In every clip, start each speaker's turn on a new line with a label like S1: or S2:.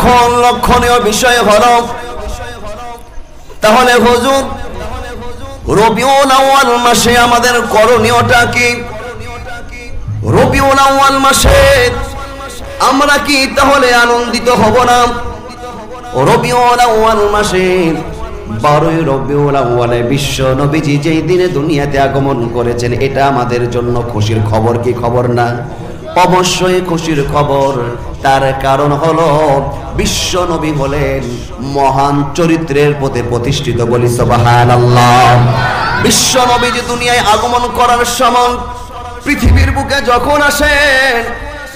S1: এখন লক্ষণীয় বিষয় হলো, তাহলে হুজুর রবিউল আউয়াল মাসে আমাদের করণীয়টা কি? রবিউল আউয়াল মাসে আমরা কি তাহলে আনন্দিত হব না? রবিউল আউয়াল মাসে 12 রবিউল আউয়ালে বিশ্ব নবীজি যেই দিনে দুনিয়াতে আগমন করেছেন, এটা আমাদের জন্য খুশির খবর কি খবর না? অবশ্যই খুশির খবর। তার কারণ হলো বিশ্ব নবী হলেন মহান চরিত্রের প্রতি প্রতিষ্ঠিত, বলি সুবহানাল্লাহ। বিশ্ব নবী যে দুনিয়ায় আগমন করার সময় পৃথিবীর বুকে যখন আসেন,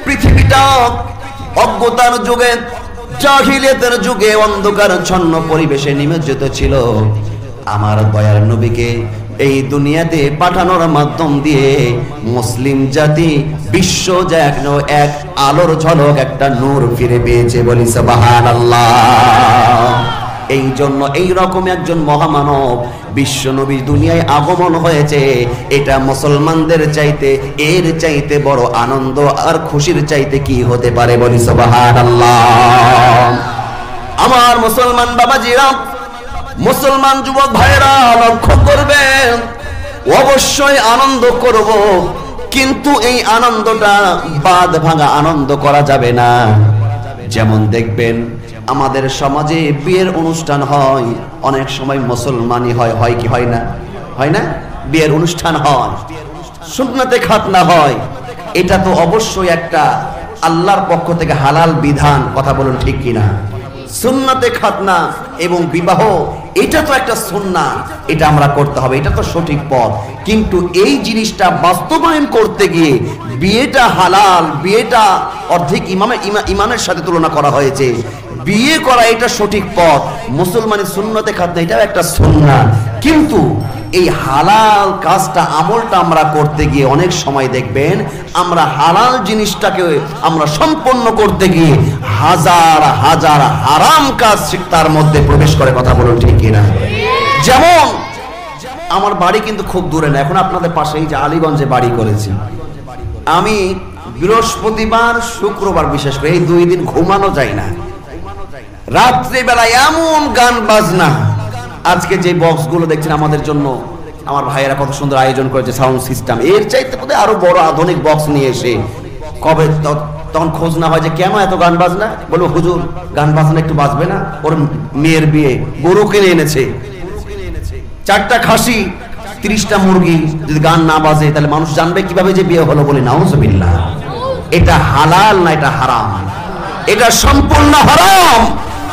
S1: পৃথিবীটা অজ্ঞতার যুগে, জাহিলিয়াতের যুগে অন্ধকারচ্ছন্ন পরিবেশে নিমজ্জিত ছিল। আমার দয়ার নবীকে এই দুনিয়াতে পাঠানোর মাধ্যম দিয়ে মুসলিম জাতি বিশ্ব যেন এক আলোর ঝলক, একটা নূর ফিরে পেয়েছে, বলি সুবহানাল্লাহ। এই জন্য এই রকম একজন মহামানব বিশ্ব নবী দুনিয়ায় আগমন হয়েছে, এটা মুসলমানদের চাইতে, এর চাইতে বড় আনন্দ আর খুশির চাইতে কি হতে পারে, বলি সুবহানাল্লাহ। আমার মুসলমান বাবাজিরা, মুসলমান যুবক ভাইরা লক্ষ্য করবেন, অবশ্যই আনন্দ করব, কিন্তু এই আনন্দটা বাদ ভাঙা আনন্দ করা যাবে না। যেমন দেখবেন আমাদের সমাজে বিয়ের অনুষ্ঠান হয়, অনেক সময় মুসলমানই হয়, হয় কি হয় না? হয় না? বিয়ের অনুষ্ঠান হয়, সুন্নতে খাতনা হয়, এটা তো অবশ্যই একটা আল্লাহর পক্ষ থেকে হালাল বিধান, কথা বলুন ঠিক কিনা? সুন্নতে খাতনা এবং বিবাহ এটা তো একটা সুন্নাহ, এটা আমরা করতে হবে, এটা তো সঠিক পথ। কিন্তু এই জিনিসটা বাস্তবায়ন করতে গিয়ে বিয়েটা হালাল, বিয়েটা অর্ধেক ইমানের সাথে তুলনা করা হয়েছে। বিয়ে করা এটা সঠিক পথ, মুসলমানের সুন্নতে খাতনা এটাও একটা সুন্নাহ। কিন্তু এই হালাল কাজটা, আমলটা আমরা করতে গিয়ে অনেক সময় দেখবেন আমরা হালাল জিনিসটাকে আমরা সম্পন্ন করতে গিয়ে হাজার হাজার হারাম কাজ তার মধ্যে প্রবেশ করে, কথা বলুন ঠিক কিনা? যেমন আমার বাড়ি কিন্তু খুব দূরে না, এখন আপনাদের পাশেই যে আলীগঞ্জে বাড়ি করেছি। আমি বৃহস্পতিবার শুক্রবার বিশেষ করে এই 2 দিন ঘুমানো যায় না, রাত্রিবেলা এমন গান বাজনা। আজকে যে বক্সগুলো দেখছেন আমাদের জন্য আমার ভাইয়েরা কত সুন্দর আয়োজন করেছে, সাউন্ড সিস্টেম, এর চাইতে বোধহয় আরো বড় আধুনিক বক্স নিয়ে এসে কবে তখন খোঁজ না হয় যে কেন এত গান বাজনা, বলবো হুজুর গান বাজনা একটু বাজবে না? ওর মেয়ের বিয়ে, গরু কিনে এনেছে, 4টা খাসি, 30টা মুরগি, যদি গান না বাজে তাহলে মানুষ জানবে কিভাবে যে বিয়ে হলো? বলি নাউজুবিল্লাহ। এটা হালাল না, এটা হারাম, এটা সম্পূর্ণ হারাম।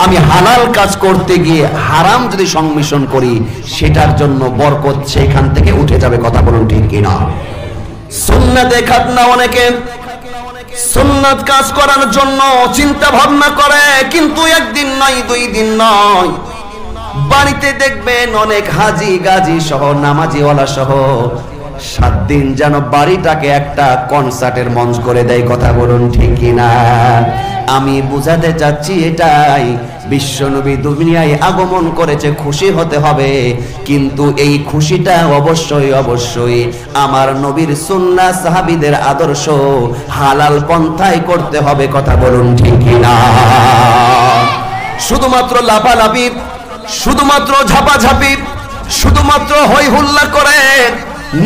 S1: আমি হালাল কাজ করতে গিয়ে হারাম যদি সংমিশ্রণ করি, সেটার জন্য বরকত সেখান থেকে উঠে যাবে, কথা বলুন ঠিক কিনা? সুন্নাতে খাতনা, অনেকে সুন্নাত কাজ করার জন্য চিন্তা ভাবনা করে, কিন্তু একদিন নয়, 2 দিন নয়, বাড়িতে দেখবেন অনেক হাজি গাজি সহ, নামাজিওয়ালা সহ 7 দিন যেন বাড়িটাকে একটা কনসার্টের মঞ্চ করে দেয়, কথা বলুন ঠিক কিনা? আমি বুঝাতে চাচ্ছি এটাই, বিশ্বনবী দুনিয়ায় আগমন করেছে, খুশি হতে হবে, কিন্তু এই খুশিটা অবশ্যই অবশ্যই আমার নবীর সুন্নাহ, সাহাবীদের আদর্শ, হালাল পন্থায় করতে হবে, কথা বলুন ঠিক কিনা? শুধুমাত্র লাফালাফি, শুধুমাত্র ঝাপাঝাপি, শুধুমাত্র হই হুল্লা করে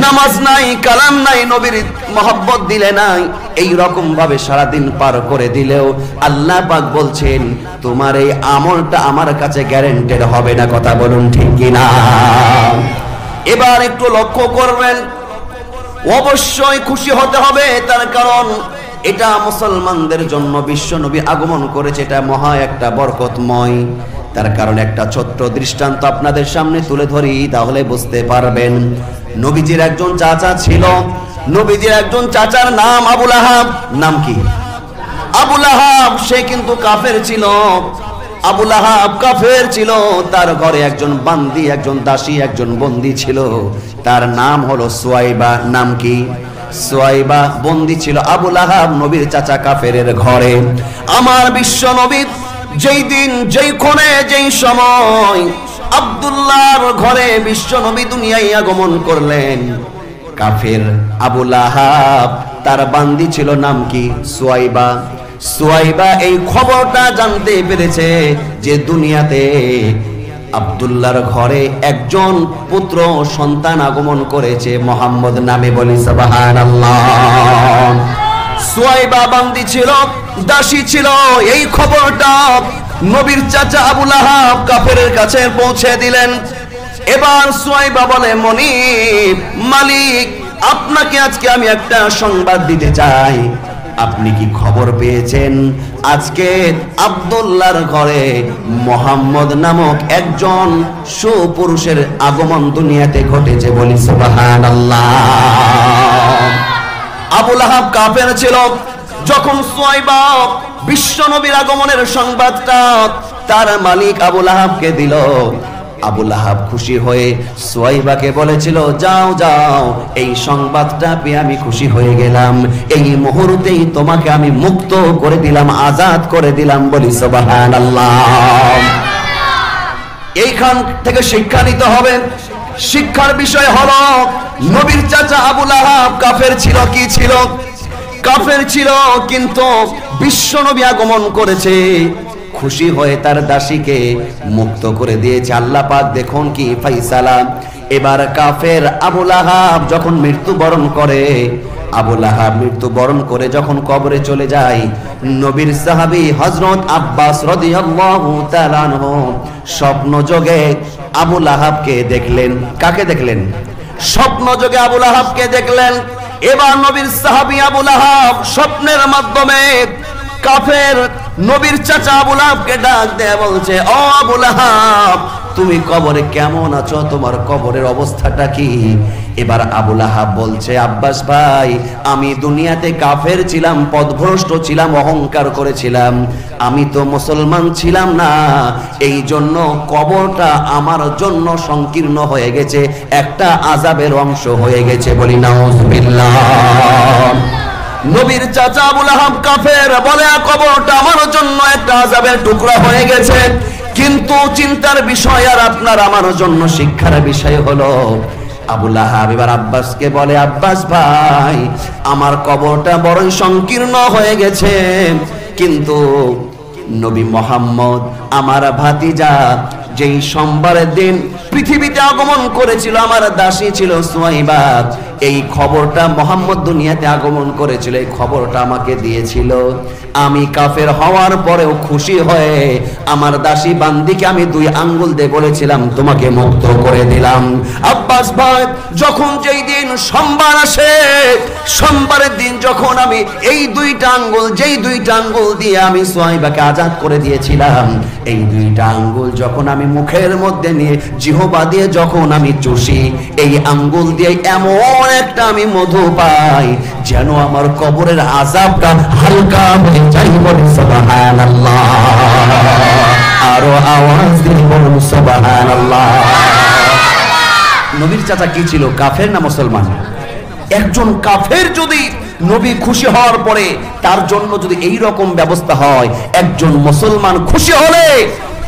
S1: নামাজ নাই, কালাম নাই, নবীর মহব্বত দিলে নাই, এই রকম ভাবে সারাদিন পার করে দিলেও আল্লাহ পাক বলছেন তোমার এই আমলটা আমার কাছে গ্যারান্টেড হবে না, কথা বলুন ঠিক কিনা? এবার একটু লক্ষ্য করবেন, অবশ্যই খুশি হতে হবে, তার কারণ এটা মুসলমানদের জন্য বিশ্ব নবী আগমন করেছে, এটা মহা একটা বরকতময়। তার কারণ একটা ছোট্ট দৃষ্টান্ত আপনাদের সামনে তুলে ধরি, তাহলে বুঝতে পারবেন। নবীজির একজন চাচা ছিল, নবীজির একজন চাচার নাম আবু লাহাব। নাম কি? আবু লাহাব। সে কিন্তু কাফের ছিল, আবু লাহাব কাফের ছিল। তার ঘরে একজন বান্দি, একজন দাসী, একজন বন্দী ছিল, তার নাম হলো সুয়াইবা। নাম কি? সুয়াইবা বন্দী ছিল আবু লাহাব নবীর চাচা কাফেরের ঘরে। আমার বিশ্ব নবী যেই দিন, যেই ক্ষণে, যেই সময় আব্দুল্লাহর ঘরে বিশ্ব নবী দুনিয়ায় আগমন করলেন, কাফের আবু লাহাব তার বান্দি ছিল, নাম কি? সুয়াইবা। সুয়াইবা এই খবরটা জানতে পেরেছে যে দুনিয়াতে আব্দুল্লাহর ঘরে একজন পুত্র সন্তান আগমন করেছে মুহাম্মদ নামে। বলি সুবহানাল্লাহ। সুয়াইবা বান্দি ছিল, দাসী ছিল। এই খবরটা নবীর চাচা আবু লাহাব কাফেরের কাছে পৌঁছে দিলেন। এবার সুয়াইবা বলে, মনিব, মালিক, আপনাকে আজকে আমি একটা সংবাদ দিতে চাই। আপনি কি খবর পেয়েছেন আজকে আব্দুল্লাহর ঘরে মুহাম্মদ নামক একজন সুপুরুষের আগমন দুনিয়াতে ঘটেছে? বলি সুবহানাল্লাহ। আবু লাহাব কাফের ছিল। যখন সুয়াইবা বিশ্ব নবীর আগমনের সংবাদটা তার মালিক আবু লাহাবকে দিল, আবু লাহাব খুশি হয়ে সুয়াইবাকে বলেছিল, যাও যাও, এই সংবাদটা পেয়ে আমি খুশি হয়ে গেলাম, এই মুহূর্তেই তোমাকে আমি মুক্ত করে দিলাম, আজাদ করে দিলাম। বলি সুবহানাল্লাহ। এইখান থেকে শিক্ষা নিতে হবে। শিক্ষার বিষয় হলো, নবীর চাচা আবু লাহাব কাফের ছিল। কি ছিল? কাফের ছিল, কিন্তু বিশ্ব নবী আগমন করেছে, খুশি হয়ে তার দাসীকে মুক্ত করে দিয়েছে আল্লাহ পাক। দেখুন কি ফাইসালা। এবার কাফের আবু লাহাব যখন মৃত্যুবরণ করে, আবু লাহাব মৃত্যুবরণ করে যখন কবরে চলে যায়, নবীর সাহাবী হযরত আব্বাস রাদিয়াল্লাহু তাআলা আনহু স্বপ্ন যোগে আবু লাহাবকে দেখলেন। কাকে দেখলেন? স্বপ্ন যোগে আবু লাহাবকে দেখলেন। এবার নবীর সাহাবী আবু লাহাব স্বপ্নের মাধ্যমে কাফের নবীর চাচা আবু লাহাবকে ডাক দেয়া বলছে, ও আবু লাহাব, তুমি কবরে কেমন আছো? তোমার কবরের অবস্থাটা কি? এবার আবু লাহাব বলছে, আব্বাস ভাই, আমি দুনিয়াতে কাফের ছিলাম, পথভ্রষ্ট ছিলাম, অহংকার করেছিলাম, আমি তো মুসলমান ছিলাম না, এই জন্য কবরটা আমার জন্য সংকীর্ণ হয়ে গেছে, একটা আযাবের অংশ হয়ে গেছে। বলি নাউযুবিল্লাহ। নবীর চাচা আবু লাহাব কাফের, বলে কবরটা আমার জন্য একটা আযাবের টুকরা হয়ে গেছে। কিন্তু চিন্তার বিষয় আর আপনার আমার জন্য শিক্ষার বিষয় হলো, আবু লাহাব এবার আব্বাসকে বলে, আব্বাস ভাই, আমার কবরটা বড়ই সংকীর্ণ হয়ে গেছে, কিন্তু নবী মুহাম্মদ আমার ভাতিজা যেই সোমবারের দিন পৃথিবীতে আগমন করেছিল, আমার দাসী ছিল সুয়াইবা, এই খবরটা মুহাম্মদ দুনিয়াতে আগমন করেছিল, এই খবরটা আমাকে দিয়েছিল। আমি কাফের হওয়ার পরেও খুশি হয়ে আমার দাসী বান্দিকে আমি 2 আঙ্গুল দিয়ে বলেছিলাম, তোমাকে মুক্ত করে দিলাম। আব্বাস ভাই, যখন যেই দিন সোমবার আসে, সোমবারের দিন যখন আমি এই 2টা আঙ্গুল, যেই 2টা আঙ্গুল দিয়ে আমি সুয়াইবাকে আজাদ করে দিয়েছিলাম, এই 2টা আঙ্গুল যখন আমি মুখের মধ্যে নিয়ে জিহ্বা দিয়ে যখন আমি চুষি, এই আঙ্গুল দিয়ে এমন একটা আমি মধু পাই যেন আমার কবরের আযাবটা হালকা হয়ে যায়। বলি সুবহানাল্লাহ। আরো আওয়াজ দিয়ে বলুন সুবহানাল্লাহ। নবীর চাচা কি ছিল? কাফের না মুসলমান? একজন কাফের যদি নবী খুশি হওয়ার পরে তার জন্য যদি এই রকম ব্যবস্থা হয়, একজন মুসলমান খুশি হলে,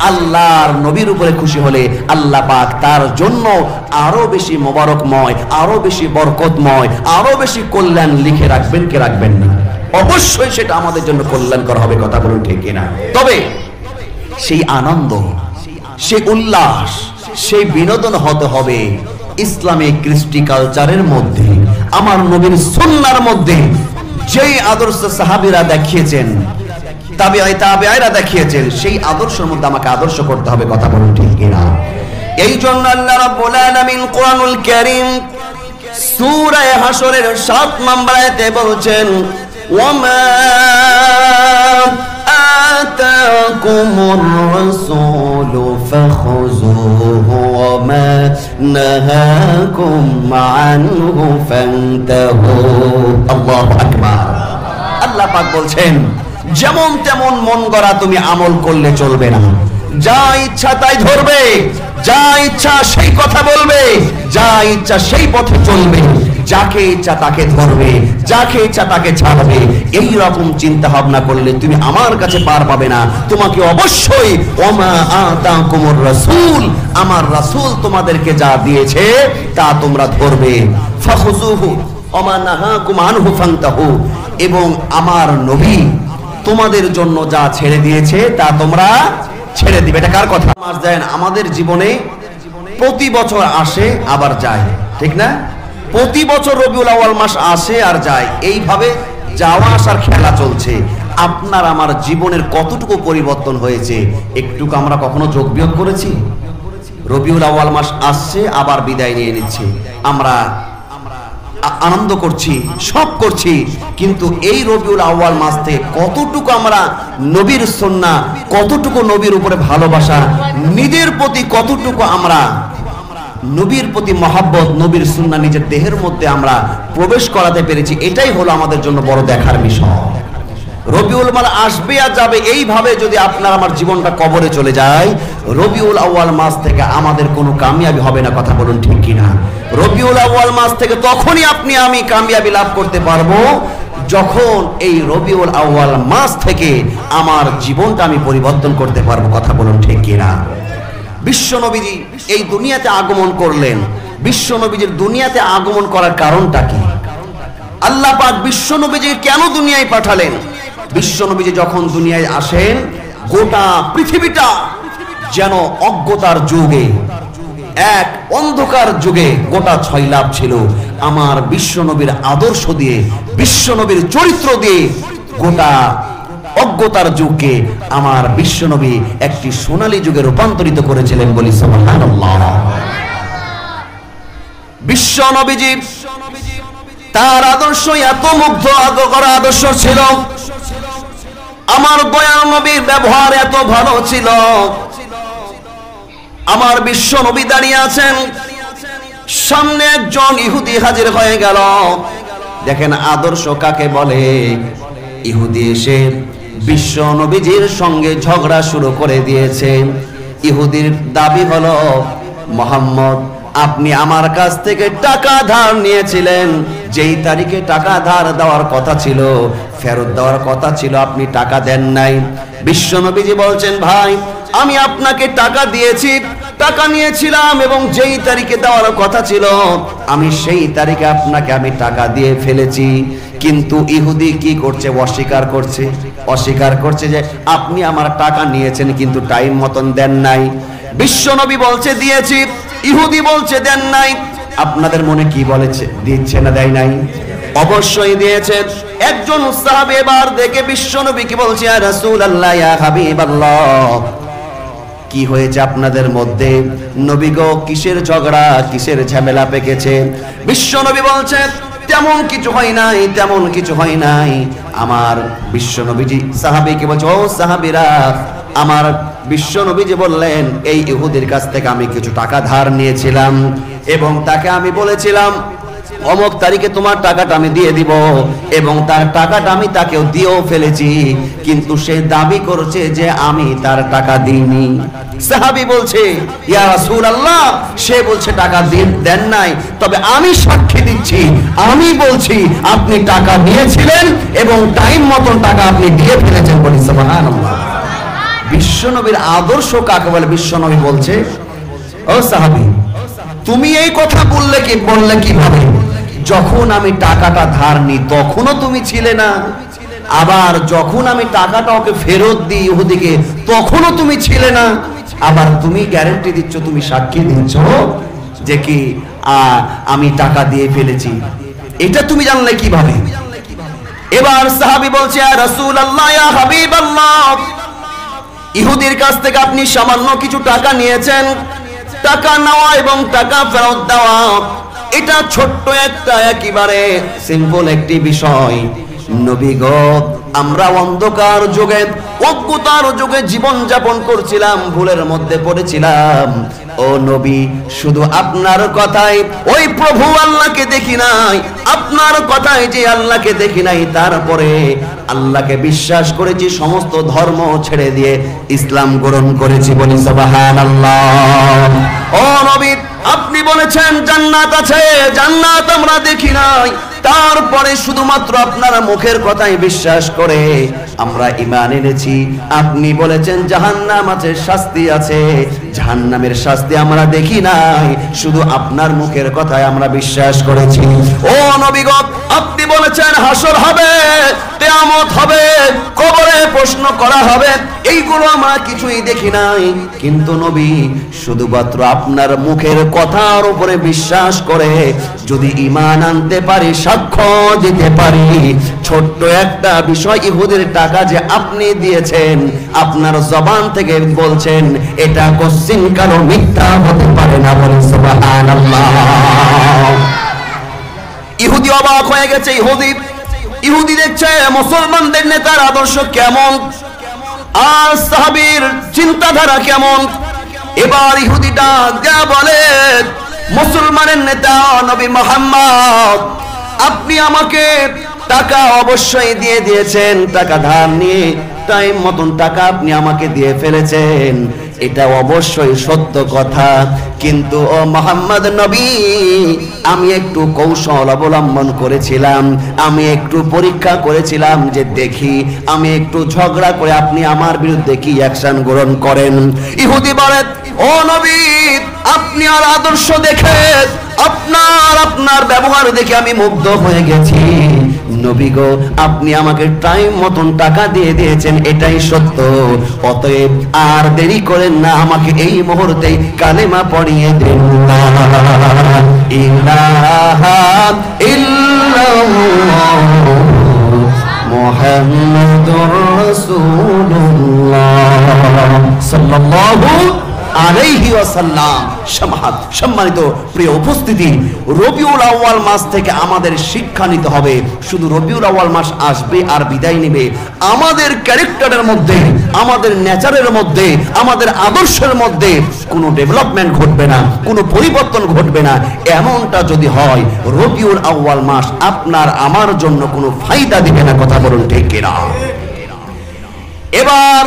S1: আল্লাহর নবীর উপরে খুশি হলে, আল্লাহ পাক তার জন্য আরো বেশি মোবারকময়, আরো বেশি বরকতময়, আরো বেশি কল্যাণ লিখে রাখবেন। কে রাখবেন না? অবশ্যই সেটা আমাদের জন্য কল্যাণকর হবে। কথা বলুন ঠিক কিনা? তবে সেই আনন্দ, সেই উল্লাস, সেই বিনোদন হতে হবে ইসলামিক কৃষ্টি কালচারের মধ্যে, আমার নবীর সুন্নাহর মধ্যে। যেই আদর্শ সাহাবীরা দেখিয়েছেন, তাবেঈরা দেখিয়েছেন, সেই আদর্শের মধ্যে আমাকে আদর্শ করতে হবে। কথা বলুন ঠিক কিনা? এই জন্য আল্লাহ রাব্বুল আলামিন কোরআনুল কারীম সূরা হাশরের 7 নম্বর আয়াতে বলছেন, ওয়ামা আতাকুমুর রাসূলু ফাখুযুহু ওয়ামা নাহাকুম আনহু ফান্তাহু। আল্লাহু আকবার। আল্লাহ পাক বলছেন, যেমন তেমন মন গড়া তুমি আমল করলে চলবে না। যা ইচ্ছা তাই ধরবে, যা ইচ্ছা সেই কথা বলবে, যা ইচ্ছা সেই পথে চলবে, যাকে ইচ্ছা তাকে ধরবে, যাকে ইচ্ছা তাকে ছাড়বে। এই রকম চিন্তা ভাবনা করলে তুমি আমার কাছে পার পাবে না। তোমাকে অবশ্যই ওমা আতাকুমুর রাসূল, আমার রাসূল তোমাদেরকে যা দিয়েছে তা তোমরা ধরবে। ফাখুযুহু ওমা নাহাকুম আনহু ফান্তাহু, এবং আমার নবী তোমাদের জন্য যা ছেড়ে দিয়েছে তা তোমরা ছেড়ে দিবে। এটা কার কথা? মাস যায় না আমাদের জীবনে, প্রতি বছর আসে আবার যায়, ঠিক না? প্রতি বছর রবিউল আউয়াল মাস আসে আর যায়, এইভাবে যাওয়া আসার খেলা চলছে। আপনার আমার জীবনের কতটুকু পরিবর্তন হয়েছে একটুকু আমরা কখনো যোগ বিয়োগ করেছি? রবিউল আউয়াল মাস আসছে আবার বিদায় নিয়ে নিচ্ছে, আমরা আনন্দ করছি, সব করছি, কিন্তু এই রবিউল আউয়াল মাস থেকে কতটুকু আমরা নবীর সুন্নাহ, কতটুকু নবীর উপরে ভালোবাসা, নিজের প্রতি কতটুকু আমরা নবীর প্রতি মহাব্বত, নবীর সুন্নাহ নিজের দেহের মধ্যে আমরা প্রবেশ করাতে পেরেছি, এটাই হলো আমাদের জন্য বড় দেখার বিষয়। রবিউল মাস আসবে আর যাবে, এইভাবে যদি আপনার আমার জীবনটা কবরে চলে যায়, রবিউল আউয়াল মাস থেকে আমাদের কোনো কামিয়াবি হবে না। কথা বলুন ঠিক কিনা? রবিউল আউয়াল মাস থেকে তখনই আপনি আমি কামিয়াবি লাভ করতে পারবো যখন এই রবিউল আউয়াল মাস থেকে আমার জীবনটা আমি পরিবর্তন করতে পারবো। কথা বলুন ঠিক কিনা? বিশ্ব নবীজি এই দুনিয়াতে আগমন করলেন। বিশ্ব নবীজির দুনিয়াতে আগমন করার কারণটা কি? আল্লাহ পাক বিশ্ব নবীজিকে কেন দুনিয়ায় পাঠালেন? বিশ্ব নবীজি যখন দুনিয়ায় আসেন, গোটা পৃথিবীটা যেন অজ্ঞতার যুগে, এক অন্ধকার যুগে গোটা ছয়লাভ ছিল। আমার বিশ্ব নবীর আদর্শ দিয়ে, বিশ্ব নবীর চরিত্র দিয়ে গোটা অজ্ঞতার যুগকে আমার বিশ্ব নবী একটি সোনালী যুগে রূপান্তরিত করেছিলেন, বলি সুবহানাল্লাহ। বিশ্ব নবীজি তার আদর্শ এত মুগ্ধ করা আদর্শ ছিল, আমার দয়াল নবীর ব্যবহার এত ভালো ছিল। আমার বিশ্ব নবী দাঁড়িয়ে আছেন, সামনে একজন ইহুদি হাজির হয়ে গেল। দেখেন আদর্শ কাকে বলে। ইহুদি এসে বিশ্ব নবীজির সঙ্গে ঝগড়া শুরু করে দিয়েছে। ইহুদির দাবি হলো, মুহাম্মদ আপনি আমার কাছ থেকে টাকা ধার নিয়েছিলেন, যেই তারিখে টাকা ধার দেওয়ার কথা ছিল, ফেরত দেওয়ার কথা ছিল, আপনি টাকা দেন নাই। বিশ্ব নবীজি বলছেন, ভাই আমি আপনাকে টাকা দিয়েছি, টাকা নিয়েছিলাম এবং যেই তারিখে দেওয়ার কথা ছিল আমি সেই তারিখে আপনাকে আমি টাকা দিয়ে ফেলেছি। কিন্তু ইহুদি কি করছে? অস্বীকার করছে যে আপনি আমার টাকা নিয়েছেন কিন্তু টাইম মতন দেন নাই। বিশ্ব নবী বলছে দিয়েছি, ইহুদি বলছে দেন নাই। আপনাদের মনে কি বলেছে? দিচ্ছে না দেয় নাই? অবশ্যই দিয়েছে। একজন সাহাবী এবার দেখে বিশ্ব নবী কি বলছে, ইয়া রাসূলুল্লাহ, ইয়া হাবিবাল্লাহ, কি হয়েছে আপনাদের মধ্যে? নবী গো, কিসের ঝগড়া, কিসের ঝামেলা পেকেছে? বিশ্ব নবী বলছে, তেমন কিছু হয় নাই, তেমন কিছু হয় নাই। আমার বিশ্ব নবীজি সাহাবীকে বলছে, ও সাহাবীরা, আমার বিশ্ব নবীজি বললেন এই ইহুদির কাছ থেকে আমি কিছু টাকা ধার নিয়েছিলাম এবং তাকে আমি বলেছিলাম অমুক তারিখে তোমার টাকাটা আমি দিয়ে দিব, এবং তার টাকাটা আমি তাকেও দিয়েও ফেলেছি, কিন্তু সে দাবি করছে যে আমি তার টাকা দিইনি। সাহাবী বলছে, ইয়া রাসূলুল্লাহ, সে বলছে টাকা দেন নাই, তবে আমি সাক্ষী দিচ্ছি, আমি বলছি আপনি টাকা নিয়েছিলেন এবং টাইম মতন টাকা আপনি দিয়ে ফেলেছেন, বলি সুবহানাল্লাহ। বিশ্বনবীর আদর্শ কাকে বলে? বিশ্বনবী বলছে, ও সাহাবী, তুমি এই কথা বললে কিভাবে? যখন আমি টাকাটা ধার নিই তখনও তুমি ছিলে না, আবার যখন আমি টাকাটা ওকে ফেরত দিই ইহুদিকে তখনও তুমি ছিলে না, আবার তুমি গ্যারান্টি দিচ্ছ, তুমি সাক্ষী দিচ্ছ যে কি আমি টাকা দিয়ে ফেলেছি, এটা তুমি জানলে কিভাবে? এবার সাহাবী বলছে, ইয়া রাসূলুল্লাহ, ইয়া হাবিবাল্লাহ, ইহুদির কাছ থেকে আপনি সামান্য কিছু টাকা নিয়েছেন, টাকা নেওয়া এবং টাকা ফেরত দেওয়া এটা ছোট্ট একটা একেবারে সিম্পল একটি বিষয়। নবী গো, আমরা অন্ধকার যুগে, অজ্ঞতার যুগে জীবন যাপন করছিলাম, ভুলের মধ্যে পড়েছিলাম। ও নবী, শুধু আপনার কথাই ওই প্রভু আল্লাহকে দেখি নাই, আপনার কথাই যে আল্লাহকে দেখি নাই, তারপরে আল্লাহকে বিশ্বাস করেছি, সমস্ত ধর্ম ছেড়ে দিয়ে ইসলাম গ্রহণ করেছি, বলি সুবহানাল্লাহ। ও নবী, আপনি বলেছেন জান্নাত আছে, জান্নাত আমরা দেখি নাই, তারপরে শুধুমাত্র আপনার মুখের কথাই বিশ্বাস করে আমরা ঈমান এনেছি। আপনি বলেছেন জাহান্নাম আছে, শাস্তি আছে, জাহান্নামের শাস্তি আমরা দেখি নাই, শুধু আপনার মুখের কথায় আমরা বিশ্বাস করেছি। ও নবী গো, আপনি বলেছেন হাসর হবে, কিয়ামত হবে, কবরে প্রশ্ন করা হবে, এইগুলো আমরা কিছুই দেখি নাই। কিন্তু নবী, শুধুমাত্র আপনার মুখের কথার উপরে বিশ্বাস করে যদি ঈমান আনতে পারি, সাক্ষ্য দিতে পারি, ছোট্ট একটা বিষয়, ইহুদের টাকা যে আপনি দিয়েছেন, আপনার জবান থেকে বলছেন, এটা কোশ্চিন কারো মিথ্যা হতে পারে না, বলেন সুবহানাল্লাহ। ইহুদি অবাক হয়ে গেছে। ইহুদি দেখছে মুসলমানদের নেতার আদর্শ কেমন আর সাহাবীর চিন্তাধারা কেমন। এবার ইহুদিটা যা বলে, মুসলমানের নেতা নবী মুহাম্মদ, আপনি আমাকে টাকা অবশ্যই দিয়ে দিয়েছেন, টাকা ধার নিয়ে টাইম মতন টাকা আপনি আমাকে দিয়ে ফেলেছেন, এটা অবশ্যই সত্য কথা। কিন্তু ও মুহাম্মদ নবী, আমি একটু কৌশল অবলম্বন করেছিলাম, আমি একটু পরীক্ষা করেছিলাম যে দেখি আমি একটু ঝগড়া করে আপনি আমার বিরুদ্ধে কি অ্যাকশন গ্রহণ করেন। ইহুদি বলে, ও নবী, আপনি আর আদর্শ দেখে, আপনার ব্যবহার দেখে আমি মুগ্ধ হয়ে গেছি। নবী গো, আপনি আমাকে টাইম মতন টাকা দিয়ে দিয়েছেন, এটাই সত্য। অতএব আর দেরি করেন না, আমাকে এই মুহূর্তে কালেমা পড়িয়ে দেন। লা ইলাহা ইল্লাল্লাহ মুহাম্মাদুর রাসূলুল্লাহ সাল্লাল্লাহু আলাইহি ওয়াসাল্লাম। সম্মানিত প্রিয় উপস্থিতি, রবিউল আউয়াল মাস থেকে আমাদের শিক্ষা নিতে হবে। শুধু রবিউল আউয়াল মাস আসবে আর বিদায় নেবে, আমাদের ক্যারেক্টারের মধ্যে, আমাদের নেচারের মধ্যে, আমাদের আদর্শের মধ্যে কোনো ডেভেলপমেন্ট ঘটবে না, কোনো পরিবর্তন ঘটবে না। এমনটা যদি হয়, রবিউল আউয়াল মাস আপনার আমার জন্য কোনো ফায়দা দিবে না। কথা বলুন ঠিক কিনা? এবার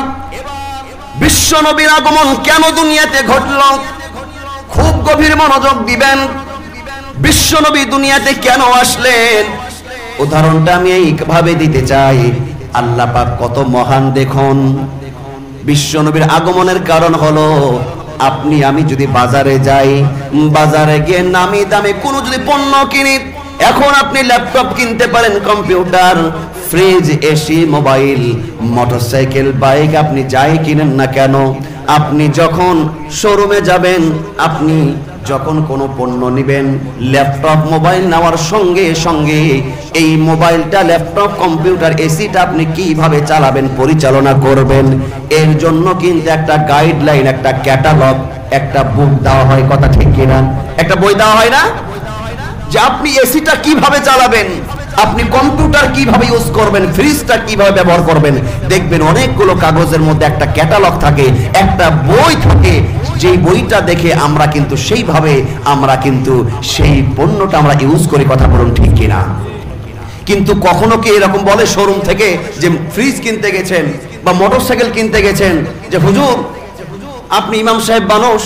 S1: বিশ্ব নবীর আগমন কেন দুনিয়াতে ঘটল, খুব গভীর মনোযোগ দিবেন। বিশ্ব নবী দুনিয়াতে কেন আসলেন, উদাহরণটা আমি এইভাবে দিতে চাই। আল্লাহ পাক কত মহান দেখুন। বিশ্ব নবীর আগমনের কারণ হলো, আপনি আমি যদি বাজারে যাই, বাজারে গিয়ে নামি দামে কোনো যদি পণ্য কিনি, এখন আপনি ল্যাপটপ কিনতে পারেন, computer, fridge, AC, mobile, motorcycle, bike, আপনি যাই কিনেন না কেন, আপনি যখন শোরুমে যাবেন, আপনি যখন কোনো পণ্য নেবেন, ল্যাপটপ, মোবাইল নেওয়ার সঙ্গে সঙ্গে এই মোবাইলটা, ল্যাপটপ, কম্পিউটার, এসিটা আপনি কিভাবে চালাবেন, পরিচালনা করবেন, এর জন্য কিন্তু একটা গাইডলাইন, একটা ক্যাটালগ, একটা বুক দেওয়া হয়। কথা ঠিক কিনা? একটা বই দেওয়া হয় না, যে আপনি এসিটা কিভাবে চালাবেন, আপনি কম্পিউটার কিভাবে ইউজ করবেন, ফ্রিজটা কিভাবে ব্যবহার করবেন। দেখবেন অনেকগুলো কাগজের মধ্যে একটা ক্যাটালগ থাকে, একটা বই থাকে, যেই বইটা দেখে আমরা কিন্তু সেইভাবে আমরা কিন্তু সেই পণ্যটা আমরা ইউজ করি। কথা বলুন ঠিক কিনা? কিন্তু কখনো কি এরকম বলে শোরুম থেকে যে ফ্রিজ কিনতে গেছেন বা মোটরসাইকেল কিনতে গেছেন, যে হুজুর আপনি ইমাম সাহেব মানুষ,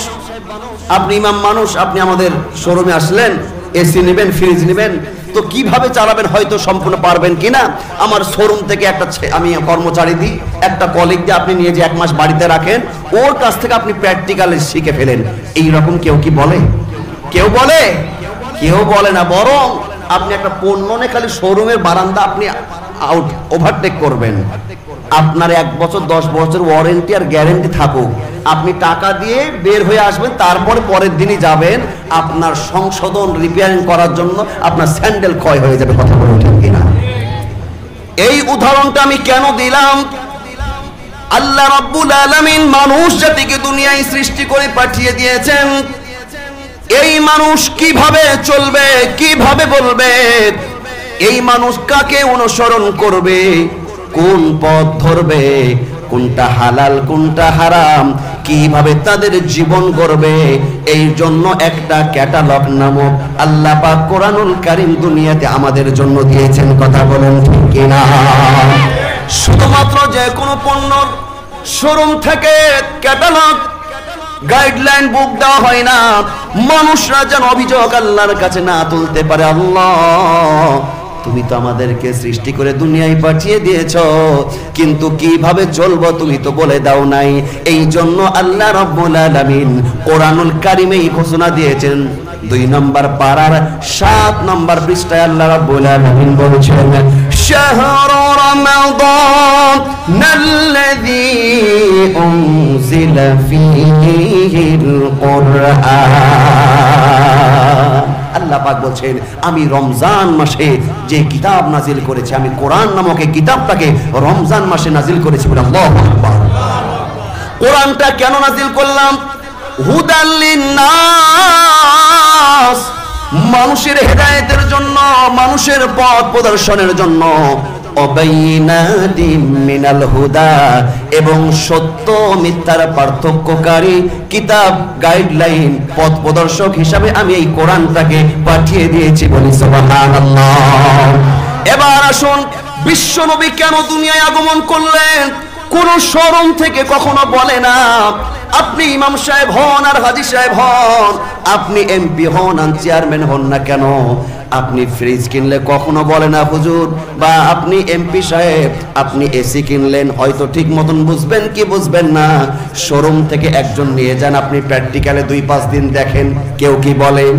S1: আপনি ইমাম মানুষ, আপনি আমাদের শোরুমে আসলেন, এসি নেবেন, ফ্রিজ নেবেন, তো কিভাবে চালাবেন হয়তো সম্পূর্ণ পারবেন কিনা, আমার শোরুম থেকে একটা আমি কর্মচারী দিই, একটা কলিগ দিয়ে আপনি নিয়ে যে 1 মাস বাড়িতে রাখেন, ওর কাছ থেকে আপনি প্র্যাকটিক্যালি শিখে ফেলেন। এইরকম কেউ কি বলে? কেউ বলে? কেউ বলে না। বরং আপনি একটা পণ্য নিয়ে খালি শোরুমের বারান্দা আপনি ওভারটেক করবেন, আপনার 1 বছর 10 বছর ওয়ারেন্টি আর গ্যারেন্টি থাকুক, আপনি টাকা দিয়ে বের হয়ে আসবেন, তারপরে পরের দিনই যাবেন, আপনার সংশোধন, রিপেয়ারিং করার জন্য আপনার স্যান্ডেল ক্ষয় হয়ে যাবে। কথা বলুন ঠিক কিনা? এই উদাহরণটা আমি কেন দিলাম? আল্লাহ রাব্বুল আলামিন মানুষ জাতিকে দুনিয়ায় সৃষ্টি করে পাঠিয়ে দিয়েছেন। এই মানুষ কিভাবে চলবে, কিভাবে বলবে, এই মানুষ কাকে অনুসরণ করবে, কোন পথ ধরবে, কোনটা হালাল কোনটা হারাম, কিভাবে তাদের জীবন করবে, এই জন্য একটা ক্যাটালগ নামক আল্লাহ পাক কোরআনুল কারীম দুনিয়াতে আমাদের জন্য দিয়েছেন। কথা বলেন ঠিক কিনা? শুধুমাত্র যে কোনো পণ্যর শোরুম থেকে ক্যাটালগ, গাইডলাইন, বুক দেওয়া হয় না, মানুষরা যেন অভিযোগ আল্লাহর কাছে না তুলতে পারে। আল্লাহ তুমি তো আমাদেরকে সৃষ্টি করে দুনিয়ায় পাঠিয়ে দিয়েছো, কিন্তু কিভাবে চলবো তুমি তো বলে দাও নাই। এই জন্য আল্লাহ রাব্বুল আলামিন কোরআনুল কারিমেই ঘোষণা দিয়েছেন। 2 নম্বর পারার 7 নম্বর পৃষ্ঠায় আল্লাহ রাব্বুল আলামিন বলেছেন, শাহরু রমাদানাল্লাযী উনজিলা ফীহিল কুরআন। আল্লাহ পাক বলছেন, আমি রমজান মাসে যে কিতাব নাজিল করেছি, আমি কোরআন নামক এই কিতাবটাকে রমজান মাসে নাজিল করেছি। আল্লাহু আকবার। কোরআনটা কেন নাজিল করলাম? হুদাল লিন্নাস, মানুষের হেদায়েতের জন্য, মানুষের পথ প্রদর্শনের জন্য। অবাইনাতিম মিনাল হুদা, এবং সত্য মিথ্যার পার্থক্যকারী কিতাব, গাইডলাইন, পথ প্রদর্শক হিসাবে আমি এই কোরআনটাকে পাঠিয়ে দিয়েছি। বলি সুবহানাল্লাহ। এবার আসুন, বিশ্ব নবী কেন দুনিয়ায় আগমন করলেন? কোন শরম থেকে কখনো বলে না। আপনি ইমাম সাহেব হন আর হাজী সাহেব হন, আপনি এমপি হন আর চেয়ারম্যান হন না কেন, আপনি ফ্রিজ কিনলে কখনো বলে না হুজুর, বা আপনি এমপি সাহেব আপনি এসি কিনলেন, হয়তো ঠিক মতন বুঝবেন কি বুঝবেন না, শোরুম থেকে একজন নিয়ে যান, আপনি প্র্যাকটিক্যালে 2-5 দিন দেখেন, কেউ কি বলেন?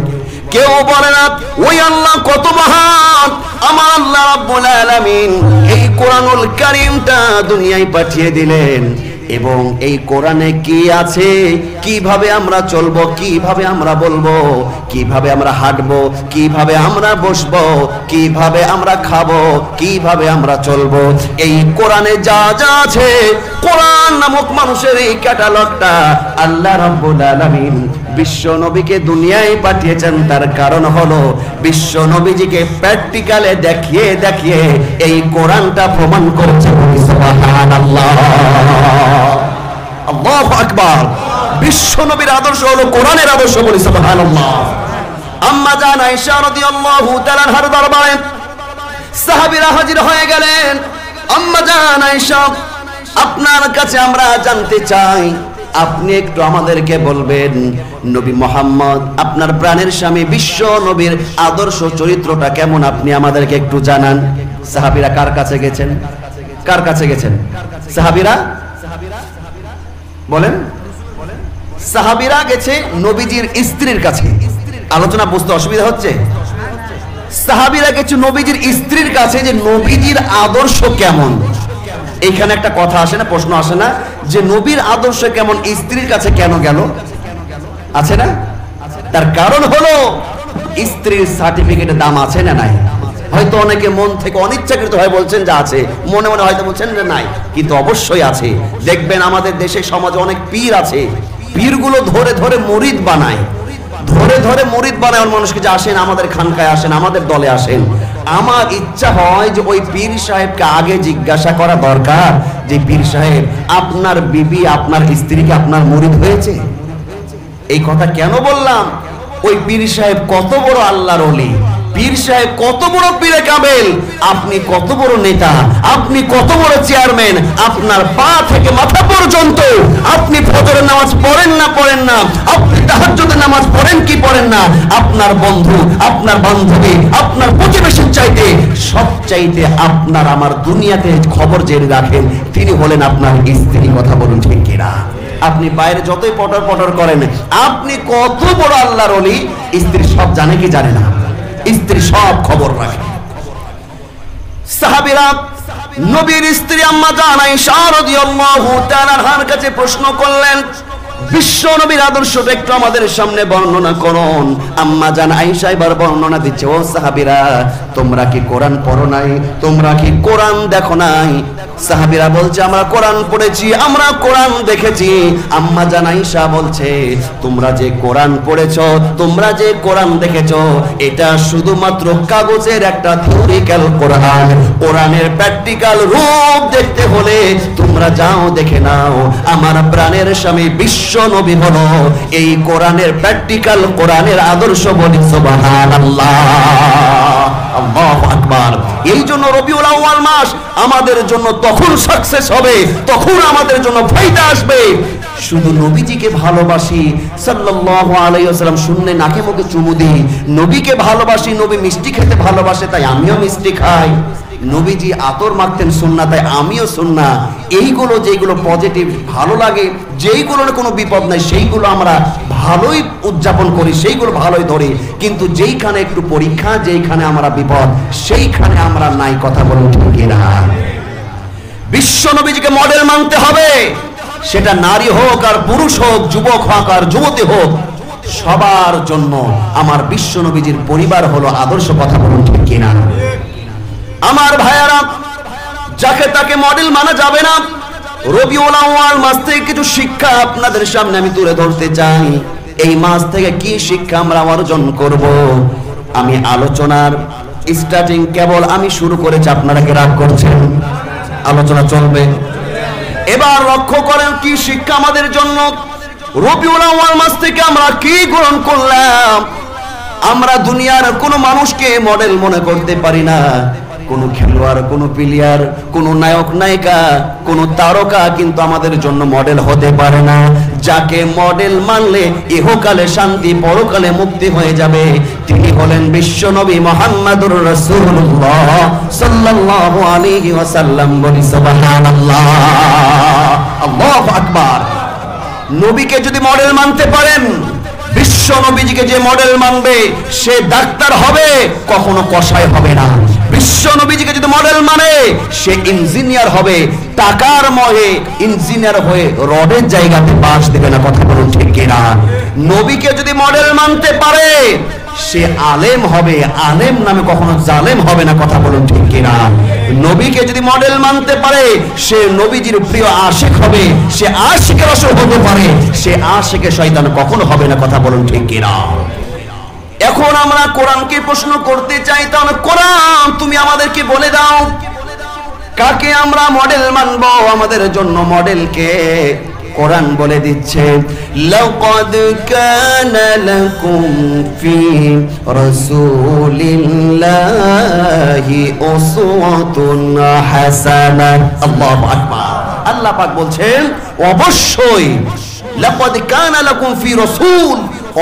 S1: কেউ বলে না। ওই আল্লাহ কত মহান, আমার আল্লাহ রাব্বুল আলামিন এই কোরআনুল কারীমটা দুনিয়ায় পাঠিয়ে দিলেন, এবং এই কোরআনে কি আছে, কিভাবে আমরা চলবো, কিভাবে আমরা বলবো, কিভাবে আমরা হাঁটবো, কিভাবে আমরা বসবো, কিভাবে আমরা খাবো, কিভাবে আমরা চলবো, এই কোরআনে যা যা আছে, কোরআন নামক মানুষের এই ক্যাটালগটা আল্লাহ রাব্বুল আলামিন বিশ্ব নবীকে দুনিয়ায় পাঠিয়েছেন। তার কারণ হলো বিশ্ব নবীজিকে প্র্যাকটিক্যালে দেখিয়ে দেখিয়ে এই কোরআনটা প্রমাণ করছে। সুবহানাল্লাহ, আল্লাহু আকবার। বিশ্ব নবীর আদর্শ হলো কোরআনের আদর্শ। বলি সুবহানাল্লাহ। আম্মা জান আয়েশা রাদিয়াল্লাহু তাআলা আনহার দরবারে সাহাবীরা হাজির হয়ে গেলেন। আম্মা জান আয়েশা, আপনার কাছে আমরা জানতে চাই, আপনি একটু আমাদেরকে বলবেন নবী মুহাম্মদ আপনার প্রাণের স্বামী বিশ্ব নবীর আদর্শ চরিত্রটা কেমন, আপনি আমাদেরকে একটু জানান। সাহাবীরা কার কাছে গেছেন? কার কাছে গেছেন সাহাবীরা? বলেন। সাহাবীরা গেছে নবীজির স্ত্রীর কাছে। আলোচনা বুঝতে অসুবিধা হচ্ছে? সাহাবীরা গেছে নবীজির স্ত্রীর কাছে যে নবীজির আদর্শ কেমন। এইখানে একটা কথা আসে না, প্রশ্ন আসে না যে নবীর আদর্শ কেমন, স্ত্রীর কাছে কেন গেল? আছে না? তার কারণ হলো স্ত্রীর সার্টিফিকেটের দাম আছে না নাই? হয়তো অনেকে মন থেকে অনিচ্ছাকৃত হয়ে বলছেন যে আছে, মনে মনে হয়তো বলছেন যে নাই, কিন্তু অবশ্যই আছে। দেখবেন আমাদের দেশে সমাজে অনেক পীর আছে, পীরগুলো ধরে ধরে মুরিদ বানায়, ধরে ধরে মুরিদ বানায় মানুষকে, যে আসেন আমাদের খানকায় আসেন, আমাদের দলে আসেন। আমার ইচ্ছা হয় যে ওই পীর সাহেবকে আগে জিজ্ঞাসা করা দরকার যে পীর সাহেব আপনার বিবি আপনার স্ত্রীকে আপনার মুরিদ হয়েছে? এই কথা কেন বললাম? ওই পীর সাহেব কত বড় আল্লাহর ওলি, পীর সাহেব কত বড় পীরে কামেল, আপনি কত বড় নেতা, আপনি কত বড় চেয়ারম্যান, আপনার পা থেকে মাথা পর্যন্ত আপনি ফজরের নামাজ পড়েন না পড়েন না, আপনি তাহাজ্জুদের নামাজ পড়েন কি পড়েন না, আপনার বন্ধু, আপনার বান্ধবী, আপনার প্রতিবেশীর চাইতে সব চাইতে আপনার আমার দুনিয়াতে খবর জেনে রাখেন তিনি হলেন আপনার স্ত্রী। কথা বলুন ঠিক কিনা? আপনি বাইরে যতই পটর পটর করেন, আপনি কত বড় আল্লাহর ওলি, স্ত্রী সব জানে কি জানে না? স্ত্রী সব খবর রাখে। সাহাবীরা নবীর স্ত্রী আম্মা জান আয়েশা রাদিয়াল্লাহু তাআলা আনহার কাছে প্রশ্ন করলেন, বিশ্ব নবীর আদর্শটা একটু আমাদের সামনে বর্ণনা করুন। আম্মা জান আয়েশা এবার বর্ণনা দিচ্ছে, ও সাহাবীরা তোমরা কি কোরআন পড়ো নাই? তোমরা কি কোরআন দেখো নাই? সাহাবীরা বলছে আমরা কোরআন পড়েছি, আমরা কোরআন দেখেছি। আম্মা জান আয়েশা বলছে তোমরা যে কোরআন পড়েছো, তোমরা যে কোরআন দেখেছো, এটা শুধুমাত্র কাগজের একটা থিওরিক্যাল কোরআন। কোরআনের প্র্যাকটিক্যাল রূপ দেখতে হলে তোমরা যাও দেখে নাও। আমার প্রাণের স্বামী বিশ্ব নবী হলো এই কোরআনের প্র্যাকটিক্যাল, কোরআনের আদর্শ। বলি সুবহানাল্লাহ। আল্লাহু আকবার। এই জন্য রবিউল আউয়াল মাস আমাদের জন্য তখন সাকসেস হবে, তখন আমাদের জন্য ফায়দা আসবে শুধু নবীজিকে ভালোবাসি, সাল্লাল্লাহু আলাইহি ওয়াসাল্লাম শুনলে নাকে মুখে চুমু দিই, নবীকে ভালোবাসি, নবী মিষ্টি খেতে ভালোবাসে তাই আমিও মিষ্টি খাই, নবীজি আতর মাখতেন সুন্নাহ তাই আমিও সুন্নাহ, এইগুলো যেগুলো পজিটিভ ভালো লাগে, যেইগুলোর কোনো বিপদ নাই সেইগুলো আমরা ভালোই উদযাপন করি, সেইগুলো ভালোই ধরি। কিন্তু যেইখানে একটু পরীক্ষা, যেইখানে আমরা বিপদ, সেইখানে আমরা নাই। কথা বলুন ঠিক না? বিশ্ব নবীজিকে মডেল মানতে হবে, সেটা নারী হোক আর পুরুষ হোক, যুবক হোক আর যুবতী হোক, সবার জন্য আমার বিশ্ব নবীজির পরিবার হলো আদর্শ। কথা বলুন ঠিক কিনা? আমার ভাইয়ারা, যাকে তাকে মডেল মানা যাবে না। রবিউল আউয়াল মাস থেকে কিছু শিক্ষা আপনাদের সামনে আমি তুলে ধরতে চাই। এই মাস থেকে কি শিক্ষা আমরা অর্জন করব? আমি আলোচনার স্টার্টিং কেবল আমি শুরু করেছি, আপনারা কি রাগ করছেন? আলোচনা চলবে। এবার লক্ষ্য করেন কি শিক্ষা আমাদের জন্য। রবিউল আউয়াল মাস থেকে আমরা কি গ্রহণ করলাম? আমরা দুনিয়ার কোনো মানুষকে মডেল মনে করতে পারি না। কোনো খেলোয়াড়, কোনো প্লেয়ার, কোনো নায়ক নায়িকা, কোনো তারকা কিন্তু আমাদের জন্য মডেল হতে পারে না। যাকে মডেল মানলে ইহকালে শান্তি, পরকালে মুক্তি হয়ে যাবে, তিনি হলেন বিশ্বনবী মুহাম্মদুর রাসূলুল্লাহ সাল্লাল্লাহু আলাইহি ওয়াসাল্লাম। বলি সুবহানাল্লাহ, আল্লাহু আকবার। নবীকে যদি মডেল মানতে পারেন, বিশ্ব নবীজিকে যে মডেল মানবে সে ডাক্তার হবে, কখনো কসাই হবে না। বিশ্ব নবীজিকে যদি মডেল মানে সে ইঞ্জিনিয়ার হবে, টাকার মহে ইঞ্জিনিয়ার হয়ে রডের জায়গাতে বাঁশ দেবে না। কথা বলুন ঠিক কিনা? নবীকে যদি মডেল মানতে পারে সে আলেম হবে, আলেম নামে কখনো জালেম হবে না। কথা বলুন ঠিক কিনা? নবীকে যদি মডেল মানতে পারে সে নবীজির প্রিয় আশিক হবে, সে আশিকের রাসূল হতে পারে, সে আশিকে শয়তান কখনো হবে না। কথা বলুন ঠিক কিনা? এখন আমরা কোরআনকে প্রশ্ন করতে চাই, তাহলে কোরআন তুমি আমাদেরকে বলে দাও কাকে আমরা মডেল মানবো? আমাদের জন্য মডেল কে? কোরআন বলে দিচ্ছে, লাকাদ কানা লাকুম ফি রাসূলিল্লাহি উসওয়াতুন হাসানাহ। আল্লাহু আকবার। আল্লাহ পাক বলছেন অবশ্যই, লাকাদ কানা লাকুম ফি রাসূল,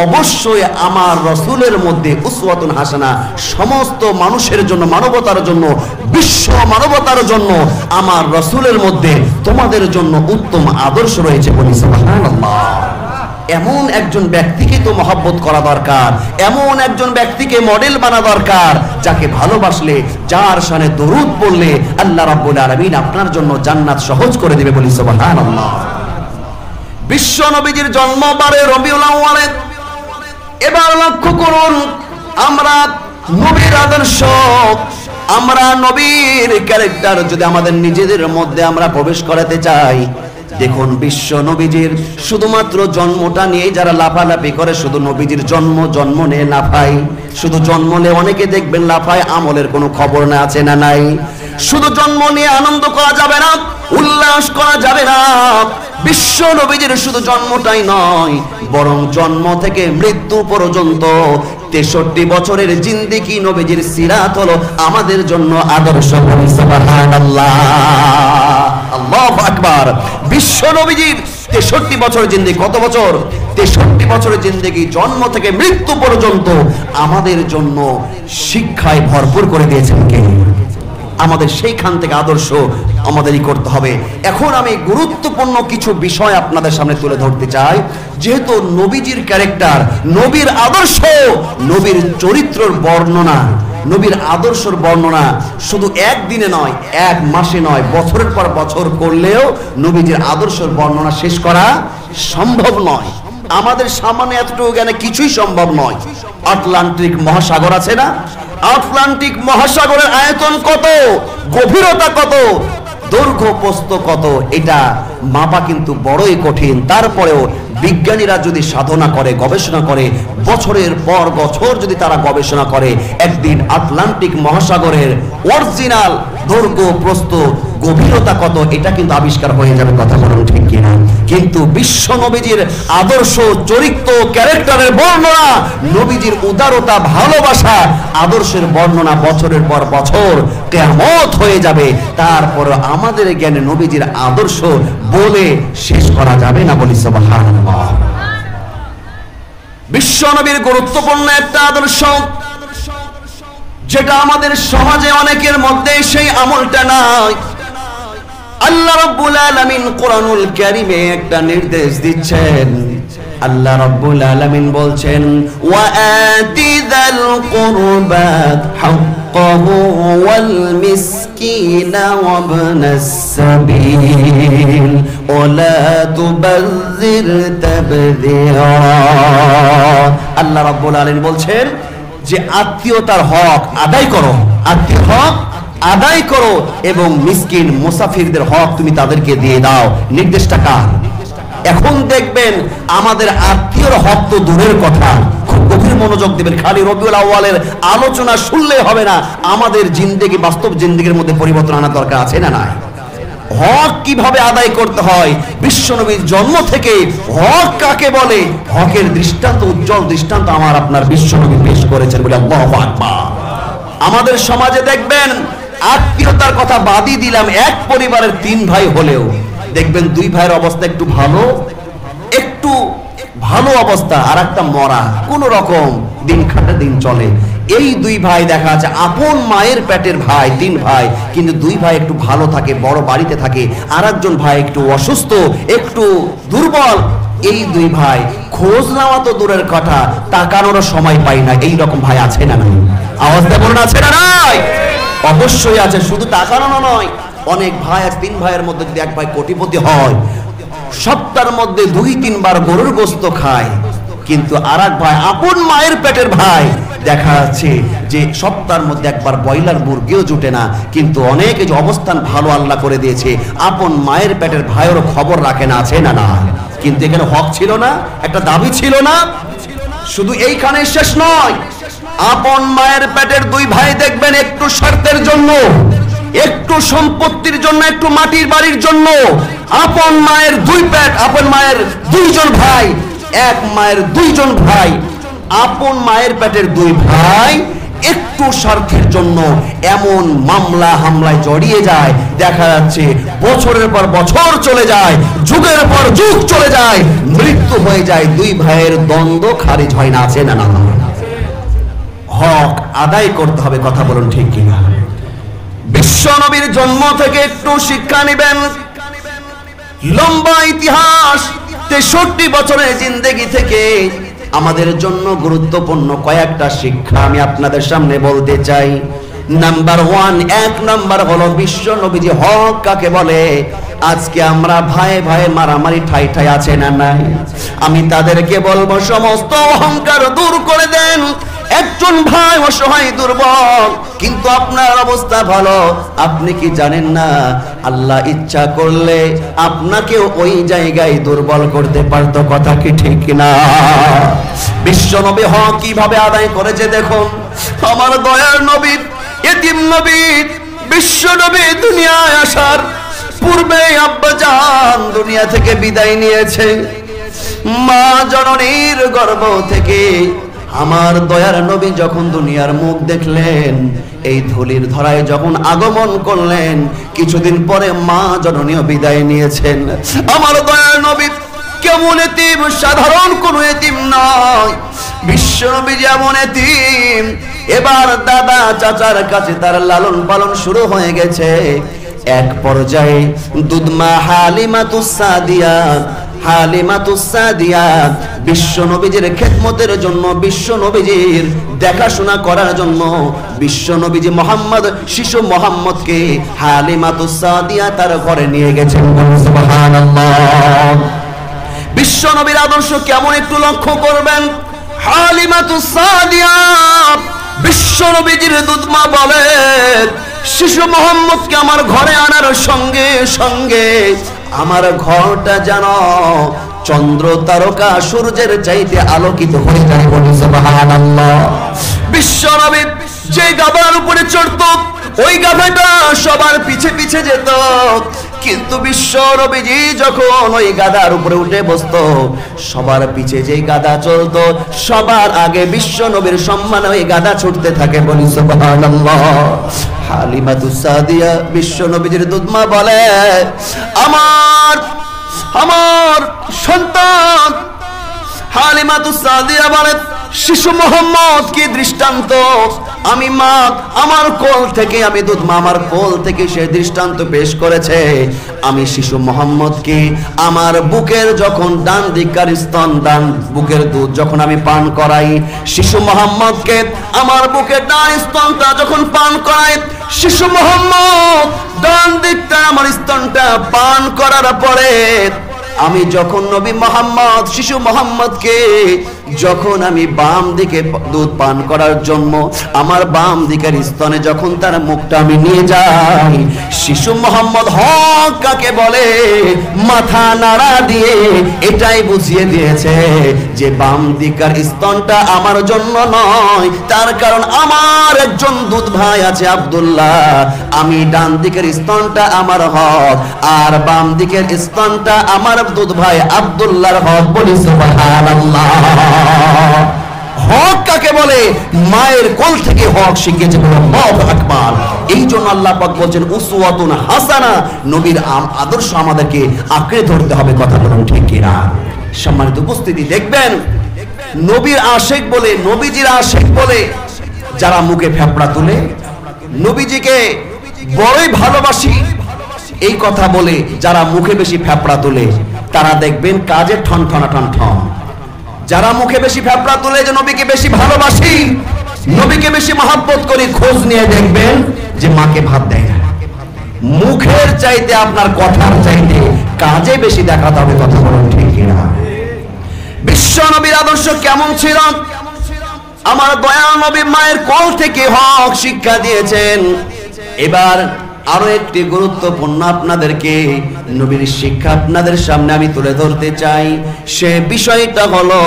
S1: অবশ্যই আমার রাসূলের মধ্যে উসওয়াতুন হাসানা, সমস্ত মানুষের জন্য, মানবতার জন্য, বিশ্ব মানবতার জন্য আমার রাসূলের মধ্যে তোমাদের জন্য উত্তম আদর্শ রয়েছে। বলি সুবহানাল্লাহ। এমন একজন ব্যক্তিকে তো মহব্বত করা দরকার, এমন একজন ব্যক্তিকে মডেল বানা দরকার, যাকে ভালোবাসলে, যার শানে দরুদ পড়লে আল্লাহ রাব্বুল আলামিন আপনার জন্য জান্নাত সহজ করে দিবে। বলি সুবহানাল্লাহ। বিশ্ব নবীজির জন্ম বারে রবিউল আউয়ালে। এবার লক্ষ্য করুন, আমরা নবীর আদর্শ, আমরা নবীর ক্যারেক্টার যদি আমাদের নিজেদের মধ্যে আমরা প্রবেশ করাতে চাই, দেখুন বিশ্ব নবীজির শুধুমাত্র জন্মটা নিয়ে যারা লাফালাফি করে, শুধু নবীজির জন্ম নিয়ে লাফায়, শুধু জন্ম নিয়ে অনেকে দেখবেন লাফায়, আমলের কোনো খবর না আছে না নাই। শুধু জন্ম নিয়ে আনন্দ করা যাবে না, উল্লাস করা যাবে না। বিশ্ব নবীজির শুধু জন্মটাই নয়, বরং জন্ম থেকে মৃত্যু পর্যন্ত 63 বছরের জিন্দেগি নবীজির সিরাত হলো আমাদের জন্য আদর্শ। সুবহানাল্লাহ, আল্লাহু আকবার। বিশ্ব নবীজির 63 বছর জিন্দেগি, কত বছর? 63 বছরের জিন্দেগি, জন্ম থেকে মৃত্যু পর্যন্ত আমাদের জন্য শিক্ষায় ভরপুর করে দিয়েছেন কে? আমাদের সেইখান থেকে আদর্শ আমাদেরই করতে হবে। এখন আমি গুরুত্বপূর্ণ কিছু বিষয় আপনাদের সামনে তুলে ধরতে চাই। যেহেতু নবীজির ক্যারেক্টার, নবীর আদর্শ, নবীর চরিত্রের বর্ণনা, নবীর আদর্শের বর্ণনা শুধু একদিনে নয়, এক মাসে নয়, বছরের পর বছর করলেও নবীজির আদর্শের বর্ণনা শেষ করা সম্ভব নয়। আমাদের সামান্য এতটুকু জ্ঞানে কিছুই সম্ভব নয়। আটলান্টিক মহাসাগর আছে না? আটলান্টিক মহাসাগরের আয়তন কত, গভীরতা কত, দৈর্ঘ্য প্রস্থ কত, এটা মাপা কিন্তু বড়ই কঠিন। তারপরেও বিজ্ঞানীরা যদি সাধনা করে, গবেষণা করে, বছরের পর বছর যদি তারা গবেষণা করে, একদিন আটলান্টিক মহাসাগরের অরিজিনাল দৈর্ঘ্য প্রস্থ গভীরতা কত এটা কিন্তু আবিষ্কার হয়ে যাবে। কথা বলুন ঠিক কিনা? কিন্তু বিশ্ব নবীজির আদর্শ, চরিত্র, ক্যারেক্টারের বর্ণনা, নবীজির উদারতা, ভালোবাসা, আদর্শের বর্ণনা বছরের পর বছর কিয়ামত হয়ে যাবে। তারপর আমাদের জ্ঞানে নবীজির আদর্শ বলে শেষ করা যাবে না। বলি সুবহানাল্লাহ। বিশ্ব নবীর গুরুত্বপূর্ণ একটা আদর্শ, যেটা আমাদের সমাজে অনেকের মধ্যে সেই আমলটা নাই। আল্লাহ রাব্বুল আলামিন কোরআনুল কারীমে একটা নির্দেশ দিচ্ছেন। আল্লাহ রাব্বুল আলামিন বলছেন, ওয়া আতিযাল কুরবা হাক্কাহু ওয়াল মিসকিনা ওয়া ইবনাস সাবিল ওয়া লা তুবাযযির তাবযীরা। আল্লাহ রাব্বুল আলামিন বলছেন যে আত্মীয়তার হক আদায় করো, আত্মীয় হক আদায় করো এবং মিসকিন মুসাফিরদের হক তুমি তাদেরকে দিয়ে দাও। নির্দেশটা কার? এখন দেখবেন আমাদের আত্মীয়র হক তো দূরের কথা, খুব গভীর মনোযোগ দেবেন। খালি রবিউল আউয়ালের আলোচনা শুনলে হবে না, আমাদের জিন্দেগি, বাস্তব জিন্দেগির মধ্যে পরিবর্তন আনার দরকার আছে না নাই? হক কিভাবে আদায় করতে হয়, বিশ্বনবীর জন্ম থেকে হক কাকে বলে, হকের দৃষ্টান্ত, উজ্জ্বল দৃষ্টান্ত আমার আপনার বিশ্বনবী পেশ করেছেন। বলে আল্লাহু আকবার। আমাদের সমাজে দেখবেন আত্মীয়তার কথা বাদই দিলাম, এক পরিবারের 3 ভাই হলেও দেখবেন 2 ভাইয়ের অবস্থা একটু ভালো অবস্থা, আর একটা মরা, কোন রকম দিন খাটে দিন চলে। এই 2 ভাই দেখা আছে আপন মায়ের পেটের ভাই, 3 ভাই, কিন্তু 2 ভাই একটু ভালো থাকে, বড় বাড়িতে থাকে, আর একজন ভাই একটু অসুস্থ, একটু দুর্বল। এই 2 ভাই খোঁজ নেওয়া তো দূরের কথা, তাকানোর সময় পাই না। এই রকম ভাই আছে না নাই? আওয়াজ দিয়ে বলুন, আছে না নাই? অবশ্যই আছে। শুধু তাকানো নয়, অনেক ভাই আছে, 3 ভাইয়ের মধ্যে যদি এক ভাই কোটিপতি হয়, সপ্তাহের মধ্যে 2-3 বার গরুর গোশত খায়, কিন্তু আর এক ভাই আপন মায়ের পেটের ভাই দেখা যাচ্ছে যে সপ্তাহের মধ্যে একবার ব্রয়লার মুরগিও জুটে না। কিন্তু অনেকে যে অবস্থান ভালো আল্লাহ করে দিয়েছে, আপন মায়ের পেটের ভাইয়েরও খবর রাখে না, আছে না না? কিন্তু এখানে হক ছিল না, একটা দাবি ছিল না। শুধু এইখানে শেষ নয়, আপন মায়ের পেটের 2 ভাই দেখবেন একটু স্বার্থের জন্য, একটু সম্পত্তির জন্য, একটু মাটির বাড়ির জন্য আপন মায়ের 2 পেট, আপন মায়ের 2 জন ভাই, এক মায়ের 2 জন ভাই, আপন মায়ের পেটের 2 ভাই একটু স্বার্থের জন্য এমন মামলা হামলায় জড়িয়ে যায়, দেখা যাচ্ছে বছরের পর বছর চলে যায়, যুগের পর যুগ চলে যায়, মৃত্যু হয়ে যায়, 2 ভাইয়ের দ্বন্দ্ব খারিজ হয় না, আছে না না? হক আদায় করতে হবে, কথা বলুন ঠিক কিনা? বিশ্ব নবীর জন্ম থেকে একটু শিক্ষা নেবেন। লম্বা ইতিহাস, 63 বছরের জিন্দেগি থেকে আমাদের জন্য গুরুত্বপূর্ণ কয়েকটা শিক্ষা আমি আপনাদের সামনে বলতে চাই। নাম্বার 1, 1 নাম্বার হলো বিশ্ব নবীজি হক কাকে বলে। আজকে আমরা ভাই ভাই মারামারি ঠাই ঠাই আছে না নাই? আমি তাদেরকে বলবো সমস্ত অহংকার দূর করে দেন। একজন ভাই অসহায় দুর্বল, কিন্তু আপনার অবস্থা ভালো, আপনি কি জানেন না আল্লাহ ইচ্ছা করলে আপনাকে ওই জায়গায় দুর্বল করতে পারতো? কথা কি ঠিক না? বিশ্ব নবী হক কিভাবে আদায় করেছে দেখুন। আমার দয়ার নবী, এতিম নবী, বিশ্ব নবী দুনিয়ায় আসার পূর্বে আব্বা জান দুনিয়া থেকে বিদায় নিয়েছে। মা জননীর গর্ভ থেকে আমার দয়ার নবী যখন দুনিয়ার মুখ দেখলেন, এই ধুলির ধরায় যখন আগমন করলেন, কিছুদিন পরে মা জননীও বিদায় নিয়েছেন। আমার দয়ার নবী কেমন এতিম, সাধারণ কোন এতিম নয়, বিশ্ব নবী যেমন এতিম। এবার দাদা চাচার কাছে তার লালন পালন শুরু হয়ে গেছে। এক পর্যায়ে দুধমা হালিমাতুস সাদিয়া, হালিমাতুস সাদিয়া বিশ্ব নবীজির খেদমতের জন্য, বিশ্ব নবীজির দেখাশোনা করার জন্য বিশ্ব নবীজি মোহাম্মদ, শিশু মোহাম্মদকে হালিমাতুস সাদিয়া তার ঘরে নিয়ে গেছেন। সুবহানাল্লাহ। বিশ্ব নবীর আদর্শ কেমন একটু লক্ষ্য করবেন। হালিমাতুস সাদিয়া বিশ্ব নবীজির দুধমা বলে, শিশু মোহাম্মদকে আমার ঘরে আনার সঙ্গে সঙ্গে আমার ঘরটা যেন চন্দ্র তারকা সূর্যের চাইতে আলোকিত হয়ে যায়। সুবহানাল্লাহ। বিশ্ব নবী যে গাধার উপরে চড়ত, ওই গাধাটা সবার পিছে পিছে যেত। কিন্তু বিশ্ব নবীজি যখন ওই গাধার উপরে উঠে বসতো, সবার পিছে যেই গাধা চলতো, সবার আগে বিশ্ব নবীর সম্মানে ওই গাধা ছুটতে থাকে। বলি সুবহানাল্লাহ। হালিমাতুস সাদিয়া বিশ্ব নবীজির দুধমা বলে, আমার সন্তান। হালিমাতুস সাদিয়া বলে, শিশু মোহাম্মদ কি দৃষ্টান্ত। আমি মা, আমার কোল থেকে, আমি দুধ মা, আমার কোল থেকে সে দৃষ্টান্ত পেশ করেছে। আমি শিশু মোহাম্মদকে আমার বুকের যখন ডান দিককার স্তন, ডান বুকের দুধ যখন আমি পান করাই, শিশু মোহাম্মদকে আমার বুকের ডান স্তনটা যখন পান করাই, শিশু মোহাম্মদ ডান দিকটা আমার স্তনটা পান করার পরে আমি যখন নবী মোহাম্মদ শিশু মোহাম্মদকে যখন আমি বাম দিকে দুধ পান করার জন্য আমার বাম দিকের স্তনে যখন তার মুখটা আমি নিয়ে যাই, শিশু মোহাম্মদ হক কাকে বলে মাথা নাড়া দিয়ে এটাই বুঝিয়ে দিয়েছে যে বাম দিকের স্তনটা আমার জন্য নয়, তার কারণ আমার একজন দুধ ভাই আছে আব্দুল্লাহ। আমি ডান দিকের স্তনটা আমার হক আর বাম দিকের স্তনটা আমার দুধ ভাই আব্দুল্লাহর হক। বলি সুবহানাল্লাহ। হক কাকে বলে? মায়ের কোল থেকে হক শিখিয়েছে। আল্লাহু আকবার। এই জন্য আল্লাহ পাক বলছেন উসওয়াতুন হাসানা, নবীর আদর্শ আমাদেরকে আঁকড়ে ধরতে হবে। কথা বলুন ঠিক কিনা? সম্মানিত উপস্থিতি, দেখবেন নবীর আশিক বলে, নবীজির আশিক বলে যারা মুখে ফেপড়া তুলে, নবীজিকে বড়ই ভালোবাসি এই কথা বলে যারা মুখে বেশি ফেপড়া তুলে, তারা দেখবেন কাজে ঠন ঠন ঠন ঠন। যারা মুখে বেশি ফেপড়া তুলে যে নবীকে বেশি ভালোবাসি, নবীকে বেশি মহব্বত করি, খোঁজ নিয়ে দেখবেন যে মাকে ভাত দেয় না। মুখের চাইতে আপনার কথার চাইতে কাজে বেশি দেখাতে হবে। কথা বলুন ঠিক কিনা? বিশ্ব নবীর আদর্শ কেমন ছিল? আমার দয়াল নবী মায়ের কোল থেকে হক শিক্ষা দিয়েছেন। এবার আরো একটি গুরুত্বপূর্ণ আপনাদেরকে নবীর শিক্ষা আপনাদের সামনে আমি তুলে ধরতে চাই। সে বিষয়টা হলো,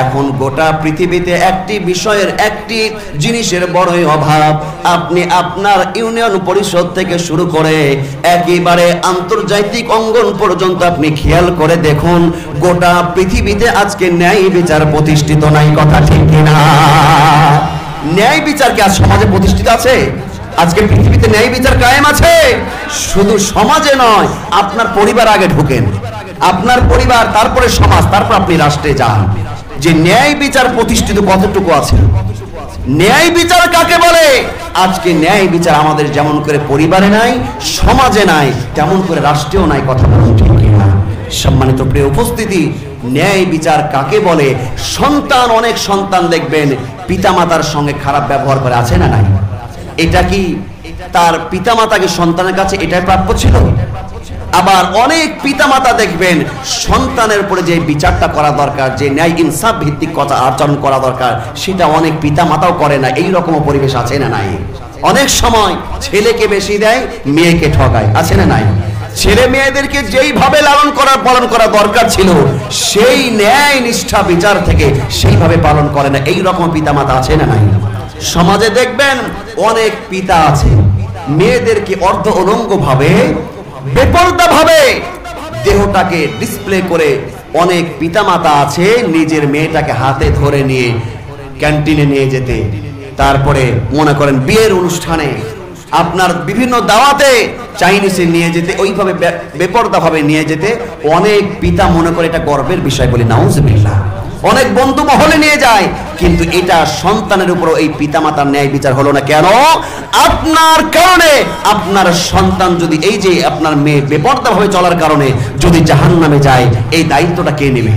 S1: এখন গোটা পৃথিবীতে একটি বিষয়ের, একটি জিনিসের বড়ই অভাব। আপনি আপনার ইউনিয়ন পরিষদ থেকে শুরু করে একেবারে আন্তর্জাতিক অঙ্গন পর্যন্ত আপনি খেয়াল করে দেখুন, গোটা পৃথিবীতে আজকে ন্যায় বিচার প্রতিষ্ঠিত নাই। কথা ঠিক কিনা? ন্যায় বিচার কি আজ সমাজে প্রতিষ্ঠিত আছে? আজকে পৃথিবীতে ন্যায় বিচার কায়েম আছে? শুধু সমাজে নয়, আপনার পরিবার আগে ঢুকেন, আপনার পরিবার, তারপরে সমাজ, তারপর আপনি রাষ্ট্রে যান। যে ন্যায় বিচার প্রতিষ্ঠিত কতটুকু আছে? ন্যায় বিচার কাকে বলে? আজকে ন্যায় বিচার আমাদের যেমন করে পরিবারে নাই, সমাজে নাই, তেমন করে রাষ্ট্রেও নাই। কথা বলুন ঠিক কিনা? সম্মানিত প্রিয় উপস্থিতি, ন্যায় বিচার কাকে বলে? সন্তান, অনেক সন্তান দেখবেন পিতামাতার সঙ্গে খারাপ ব্যবহার করে, আছে না নাই? এটা কি তার পিতামাতাকে সন্তানের কাছে এটাই প্রাপ্য ছিল? আবার অনেক পিতামাতা দেখবেন সন্তানের উপরে যে বিচারটা করা দরকার, যে ন্যায় ইনসাফ ভিত্তিক কথা আচরণ করা দরকার, সেটা অনেক পিতামাতাও করে না। এই রকম পরিবেশ আছে না নাই? অনেক সময় ছেলেকে বেশি দেয়, মেয়েকে ঠকায়, আছে না নাই? ছেলে মেয়েদেরকে যেইভাবে পালন করা দরকার ছিল, সেই ন্যায় নিষ্ঠা বিচার থেকে সেইভাবে পালন করে না। এই রকম পিতামাতা আছে না নাই? সমাজে দেখবেন অনেক পিতা আছে মেয়েদেরকে অর্ধ উলঙ্গ ভাবে, বেপরদা ভাবে দেহটাকে ডিসপ্লে করে। অনেক পিতামাতা আছে নিজের মেয়েটাকে হাতে ধরে নিয়ে ক্যান্টিনে নিয়ে যেতে, তারপরে মনে করেন বিয়ের অনুষ্ঠানে, আপনার বিভিন্ন দাওয়াতে চাইনিজে নিয়ে যেতে, ওইভাবে বেপরদা ভাবে নিয়ে যেতে অনেক পিতা মনে করে এটা গর্বের বিষয় বলে। নাউজুবিল্লাহ। অনেক বন্ধু মহলে নিয়ে যায়, কিন্তু এটা সন্তানের উপর এই পিতামাতার ন্যায় বিচার হলো না। কেন? আপনার কারণে আপনার সন্তান যদি, এই যে আপনার মেয়ে বেপরদা ভাবে চলার কারণে যদি জাহান্নামে যায়, এই দায়িত্বটা কে নেবে?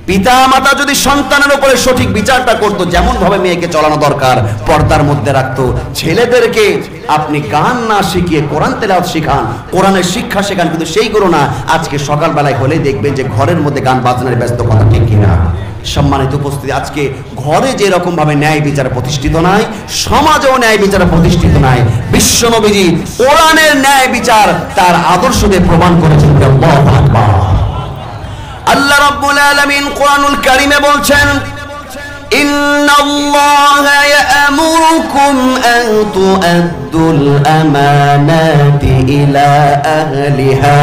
S1: পিতা মাতা যদি সন্তানের উপরে সঠিক বিচারটা করতো, যেমন ভাবে মেয়েকে চলানো দরকার পর্দার মধ্যে রাখতো। ছেলেদেরকে আপনি গান না শিখিয়ে কোরআন তেলাওয়াত শিখান, কোরআনের শিক্ষা শেখান, কিন্তু সেইগুলো না। আজকে সকালবেলায় হলে দেখবেন যে ঘরের মধ্যে গান বাজনার ব্যস্ত। কথা ঠিক কিনা? সম্মানিত উপস্থিতি, আজকে ঘরে যেরকম ভাবে ন্যায় বিচার প্রতিষ্ঠিত নাই, সমাজেও ন্যায় বিচার প্রতিষ্ঠিত নাই। বিশ্ব নবীজি কোরআনের ন্যায় বিচার তার আদর্শ দিয়ে প্রমাণ করেছেন। আল্লাহু আকবার। আল্লাহ রাব্বুল আলামিন কোরআনুল কারীমে বলছেন, ইন্নাল্লাহা ইয়া'মুরুকুম আন তু'আদ্দুল আমানাতি ইলা আহলিহা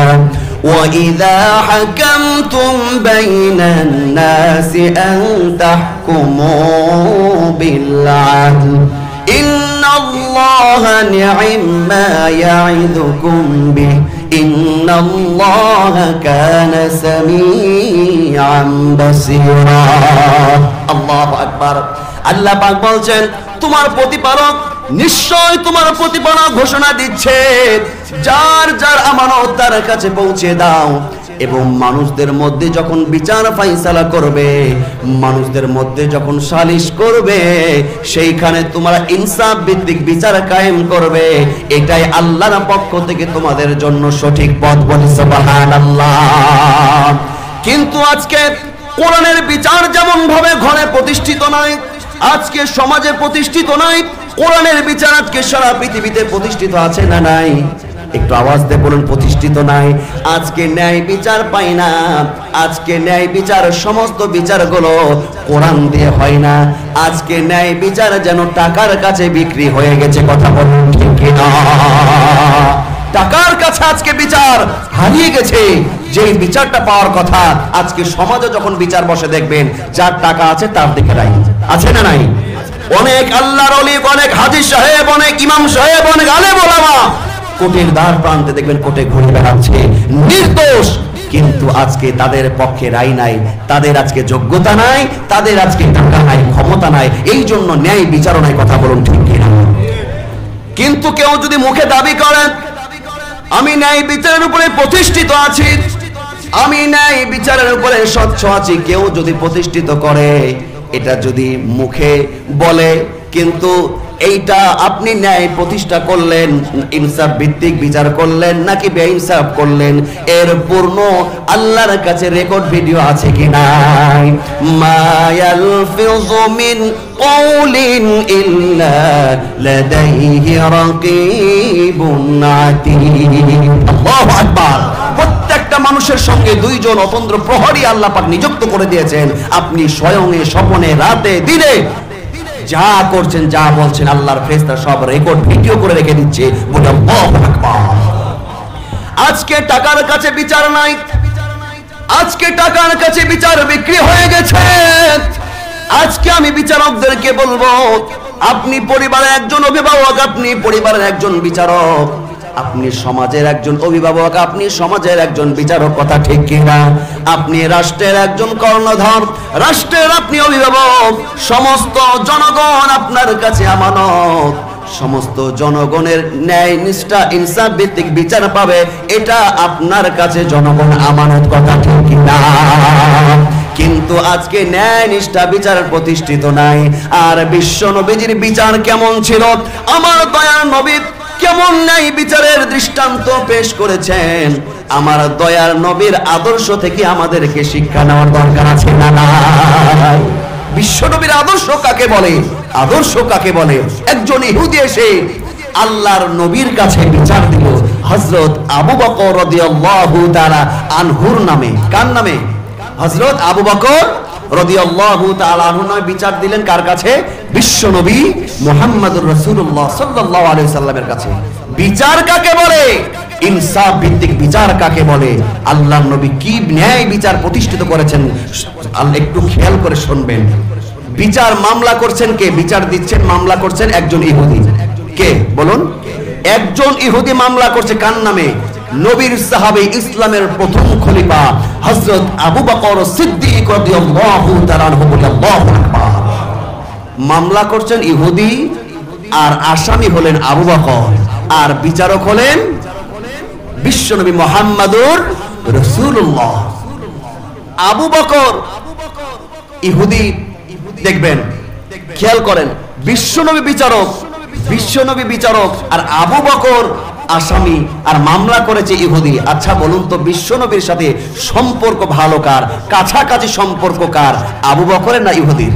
S1: وَإِذَا حَكَمْتُمْ بَيْنَ النَّاسِ أَن تَحْكُمُوا بِالْعَدْلِ إِنَّ اللَّهَ نِعِمَّا يَعِظُكُمْ بِهِ إِنَّ اللَّهَ كَانَ سَمِيعًا بَصِيرًا আল্লাহু আকবার। আল্লাহ পাক বলছেন তোমার প্রতিপালক নিশ্চয় তোমার প্রতিপালক ঘোষণা দিচ্ছে যার যার আমানত তার কাছে পৌঁছে দাও এবং মানুষদের মধ্যে যখন বিচার ফাইসালা করবে, মানুষদের মধ্যে যখন সালিশ করবে, সেইখানে তোমরা ইনসাফ ভিত্তিক বিচার কায়েম করবে। এটাই আল্লাহর পক্ষ থেকে তোমাদের জন্য সঠিক পথ। বলি সুবহানাল্লাহ। কিন্তু আজকে কোরআনের বিচার যেমন ভাবে ঘরে প্রতিষ্ঠিত নয়, আজকে সমাজে প্রতিষ্ঠিত নয়, কোরআনের বিচার আজকে সারা পৃথিবীতে প্রতিষ্ঠিত আছে না নাই? একটু আওয়াজ দিয়ে বলুন, প্রতিষ্ঠিত নাই। আজকে ন্যায় বিচার পাই না। আজকে ন্যায় বিচার, সমস্ত বিচারগুলো কোরআন দিয়ে হয় না। আজকে ন্যায় বিচার যেন টাকার কাছে বিক্রি হয়ে গেছে। কথা বলুন ঠিক কিনা? টাকার কাছে আজকে বিচার হারিয়ে গেছে। যেই বিচারটা পাওয়ার কথা, আজকে সমাজে যখন বিচার বসে দেখবেন যার টাকা আছে তার দিকে রায় আছে না নাই? অনেক আল্লাহর ওলি, অনেক হাজী সাহেব, অনেক ইমাম সাহেব, অনেক আলেম ওলামা কোর্টের দ্বার প্রান্তে দেখবেন কোর্টে ঘুরে বেড়াচ্ছে নির্দোষ, কিন্তু আজকে তাদের পক্ষে রায় নাই, তাদের আজকে যোগ্যতা নাই, তাদের আজকে টাকা নাই, ক্ষমতা নাই, এই জন্য ন্যায় বিচারও নাই। কথা বলুন ঠিক কিনা? কিন্তু কেউ যদি মুখে দাবি করেন আমি ন্যায় বিচারের উপরে প্রতিষ্ঠিত আছি, আমি ন্যায় বিচারের উপরে স্বচ্ছ আছি, কেউ যদি প্রতিষ্ঠিত করে, এটা যদি মুখে বলে, কিন্তু এইটা আপনি ন্যায় প্রতিষ্ঠা করলেন, ইনসাফ ভিত্তিক বিচার করলেন নাকি বেইনসাফ করলেন, এর পূর্ণ আল্লাহর কাছে রেকর্ড ভিডিও আছে কি নাই? মা ইয়ালফিযু মিন কওলিন ইল্লা লাদাইহি রাকীবুন আতীদ। আল্লাহু আকবার। প্রত্যেকটা মানুষের সঙ্গে দুইজন অতন্দ্র প্রহরী আল্লাহ পাক নিযুক্ত করে দিয়েছেন। আপনি স্বয়ংে, স্বপনে, রাতে, দিনে যা করছেন, যা বলছেন, আল্লাহর ফেরেশতা সব রেকর্ড ভিডিও করে রেখে দিচ্ছে। বলে আল্লাহু আকবার। আজকে টাকার কাছে বিচার নাই, আজকে টাকার কাছে বিচার বিক্রি হয়ে গেছে। আজকে আমি বিচারকদেরকে বলবো, আপনি পরিবারের একজন অভিভাবক, আপনি পরিবারের একজন বিচারক, আপনি সমাজের একজন অভিভাবক, আপনি সমাজের একজন বিচারক। কথা ঠিক কিনা? আপনি রাষ্ট্রের একজন কর্ণধার, রাষ্ট্রের আপনি অভিভাবক। সমস্ত জনগণ আপনার কাছে আমানত, সমস্ত জনগণের ন্যায় নিষ্ঠা ইনসাফ ভিত্তিক বিচার পাবে, এটা আপনার কাছে জনগণ আমানত। কথা ঠিক কিনা? কিন্তু আজকে ন্যায় নিষ্ঠা বিচার প্রতিষ্ঠিত নাই। আর বিশ্ব নবীজির বিচার কেমন ছিল, আমার দয়ার নবী কেমন ন্যায় বিচারের দৃষ্টান্ত পেশ করেছেন, আমার দয়ার নবীর আদর্শ থেকে আমাদেরকে শিক্ষা নেওয়ার দরকার আছে না নাই? বিশ্ব নবীর আদর্শ কাকে বলে? আদর্শ কাকে বলে? একজন ইহুদি এসে আল্লাহর নবীর কাছে বিচার দিল হযরত আবু বকর রাদিয়াল্লাহু তাআলা আনহুর নামে। কার নামে? হযরত আবু বকর রাদিয়াল্লাহু তাআলা আনহু নামে বিচার দিলেন। কার কাছে? বিশ্ব নবী মুহাম্মদুর রাসূলুল্লাহ সাল্লাল্লাহু আলাইহি সাল্লামের কাছে। বিচার কাকে বলে? ইনসাফ ভিত্তিক বিচার কাকে বলে? আল্লাহর নবী কি ন্যায় বিচার প্রতিষ্ঠিত করেছেন, একটু খেয়াল করে শুনবেন। বিচার মামলা করছেন কে? বিচার দিচ্ছেন, মামলা করছেন একজন ইহুদি। কে বলুন? একজন ইহুদি মামলা করছে। কার নামে? নবীর সাহাবী, ইসলামের প্রথম খলিফা হযরত আবু বকর সিদ্দিক রাদিয়াল্লাহু তাআলা আনহু। আল্লাহু আকবার। মামলা করছেন ইহুদি, আর আসামি হলেন আবু বকর, আর বিচারক হলেন বিশ্বনবী মুহাম্মদুর রাসূলুল্লাহ। আবু বকর ইহুদি, দেখবেন, খেয়াল করেন, বিশ্বনবী বিচারক, বিশ্বনবী বিচারক, আর আবু বকর আসামি, আর মামলা করেছে ইহুদি। আচ্ছা বলুন তো, বিশ্বনবীর সাথে সম্পর্ক ভালো কার, কাছাকাছি সম্পর্ক কার, আবু বকরের না ইহুদির?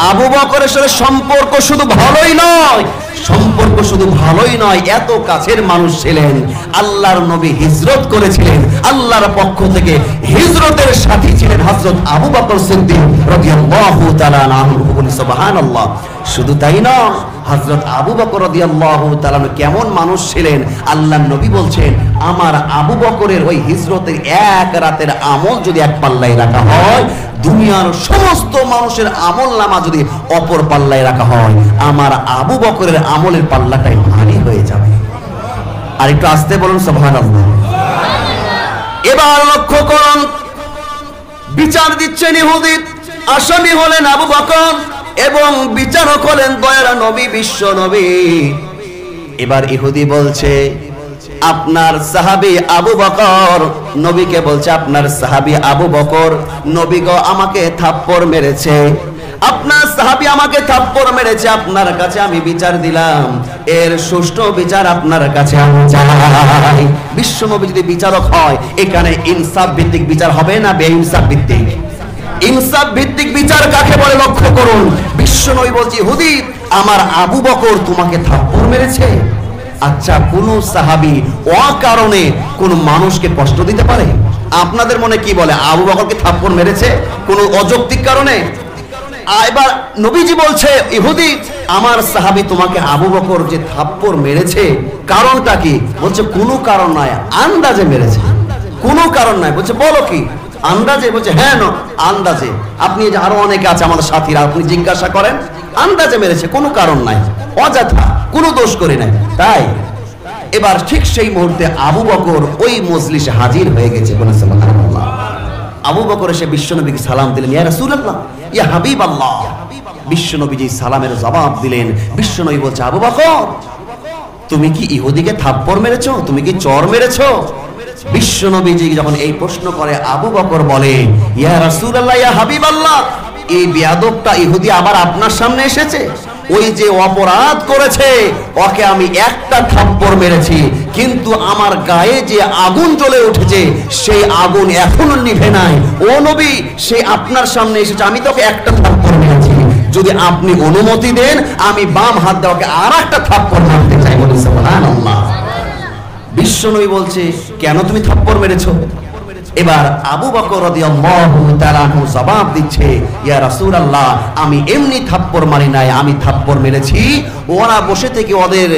S1: আবু বকরের সাথে সম্পর্ক শুধু ভালোই নয়, সম্পর্ক শুধু ভালোই নয়, এত কাছের মানুষ ছিলেন। আল্লাহর নবী হিজরত করেছিলেন, আল্লাহর পক্ষ থেকে হিজরতের সাথী ছিলেন হযরত আবু বকর সিদ্দিক রাদিয়াল্লাহু তাআলা আনহু। সুবহানাল্লাহ। শুধু তাই নয়, হযরত আবু বকর রাদিয়াল্লাহু তাআলা কেমন মানুষ ছিলেন, আল্লাহর নবী বলছেন, আমার আবু বকরের ওই হিজরতের এক রাতের আমল যদি এক পাল্লায় রাখা হয়, দুনিয়ার সমস্ত মানুষের আমল নামা যদি অপর পাল্লায় রাখা হয়, আমার আবু বকরের আমলের পাল্লাটাই ভারী হয়ে যাবে। আর একটু আস্তে বলুন সুবহানাল্লাহ। এবার লক্ষ্য করুন, বিচার দিচ্ছেন ইহুদি, আসামি হলেন আবু বকর এবং বিচারক হলেন দয়ার নবী বিশ্ব নবী। এবার ইহুদি বলছে, আপনার সাহাবী আবু বকর, নবীকে বলছে, আপনার সাহাবী আবু বকর নবী গো আমাকে থাপ্পড় মেরেছে, আপনার সাহাবী আমাকে থাপ্পড় মেরেছে, আপনার কাছে আমি বিচার দিলাম, এর সুষ্ঠু বিচার আপনার কাছে আমি চাই। বিশ্ব নবী যদি বিচারক হয়, এখানে ইনসাফ ভিত্তিক বিচার হবে না বেইনসাফ ভিত্তিক? ইনসাফ ভিত্তিক বিচার কাকে বলে লক্ষ্য করুন। বিশ্ব নবী বলছে, ইহুদি আমার আবু বকর তোমাকে থাপ্পড় মেরেছে। আচ্ছা, কোন সাহাবী অকারণে কোন মানুষকে কষ্ট দিতে পারে? আপনাদের মনে কি বলে, আবু বকরকে থাপ্পড় মেরেছে কোন অযৌক্তিক কারণে? এবার নবীজি বলছে, ইহুদি আমার সাহাবী তোমাকে আবু বকর যে থাপ্পড় মেরেছে কারণটা কি? বলছে কোনো কারণ নাই, আন্দাজে মেরেছে। কোনো কারণ নাই। বলছে বলো কি? আন্দাজে? বলছে হ্যাঁ আন্দাজে। আপনি যে আরো অনেকে আছে আমাদের সাথীরা, আপনি জিজ্ঞাসা করেন, আন্দাজে মেরেছে, কোনো কারণ নাই, অযথা, কোনো দোষ করে নাই। তাই এবার ঠিক সেই মুহূর্তে আবু বকর ওই মজলিসে হাজির হয়ে গেছে। সুবহানাল্লাহ। আবু বকর এসে বিশ্বনবীকে সালাম দিলেন, ইয়া রাসূলুল্লাহ, ইয়া হাবিবাল্লাহ। বিশ্বনবীজি সালামের জবাব দিলেন। বিশ্বনবী বলছে, আবু বকর তুমি কি ইহুদিকে থাপ্পড় মেরেছো? তুমি কি চর মেরেছো? বিশ্বনবীজি যখন এই প্রশ্ন করে, আবু বকর বলে, ইয়া রাসূলুল্লাহ, ইয়া হাবিবাল্লাহ, এই বেয়াদবটা ইহুদি আবার আপনার সামনে এসেছে, ওই যে অপরাধ করেছে ওকে আমি একটা থাপ্পড় মেরেছি, কিন্তু আমার গায়ে যে আগুন জ্বলে উঠেছে সেই আগুন এখনো নিভে নাই। ও নবী, সে আপনার সামনে এসেছে, আমি তোকে একটা থাপ্পড় মেরেছি, যদি আপনি অনুমতি দেন আমি বাম হাত দিয়ে ওকে আর একটা থাপ্পড় মারতে চাই। বলি সুবহানাল্লাহ। বিশ্বনবী বলছে, কেন তুমি থাপ্পড় মেরেছো? এবার আবু বকর রাদিয়াল্লাহু তাআলা আনহু জবাব দিচ্ছে, ইয়া রাসূলুল্লাহ, আমি এমনি থাপ্পড় মারি নাই, আমি থাপ্পড় মেরেছি ওরা বসে থেকে ওদের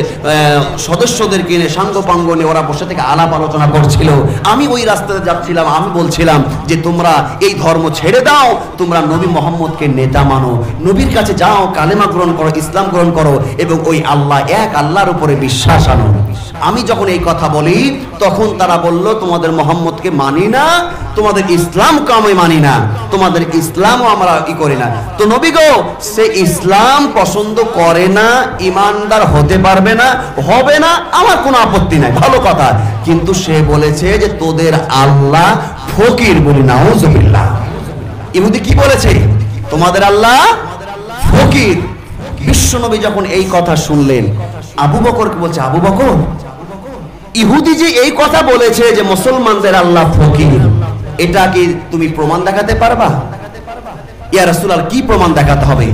S1: সদস্যদেরকে নিয়ে সাঙ্গপাঙ্গ নিয়ে ওরা বসে থেকে আলাপ আলোচনা করছিল। আমি ওই রাস্তাতে যাচ্ছিলাম, আমি বলছিলাম যে তোমরা এই ধর্ম ছেড়ে দাও, তোমরা নবী মুহাম্মদকে নেতা মানো, নবীর কাছে যাও, কালেমা গ্রহণ করো, ইসলাম গ্রহণ করো এবং ওই আল্লাহ এক আল্লাহর উপরে বিশ্বাস আনো। আমি যখন এই কথা বলি তখন তারা বলল, তোমাদের মুহাম্মদকে মানি না, তোমাদের ইসলামকে আমি মানি না, তোমাদের ইসলামও আমরা করি না। তো নবী গো, সে ইসলাম পছন্দ করে না, ইমানদার হতে পারবে না, হবে না, আমার কোনো আপত্তি নাই, ভালো কথা, কিন্তু সে বলেছে যে তোদের আল্লাহ ফকির। বলি নাউজুবিল্লাহ। ইহুদি কি বলেছে? তোমাদের আল্লাহ ফকির। বিশ্বনবী যখন এই কথা শুনলেন, আবু বকরকে বলছে, আবু বকর, ইহুদি যে এই কথা বলেছে যে মুসলমানদের আল্লাহ ফকির, এটা কি তুমি প্রমাণ দেখাতে পারবা? ইয়া রাসূলুল্লাহ, কি প্রমাণ দেখাতে হবে?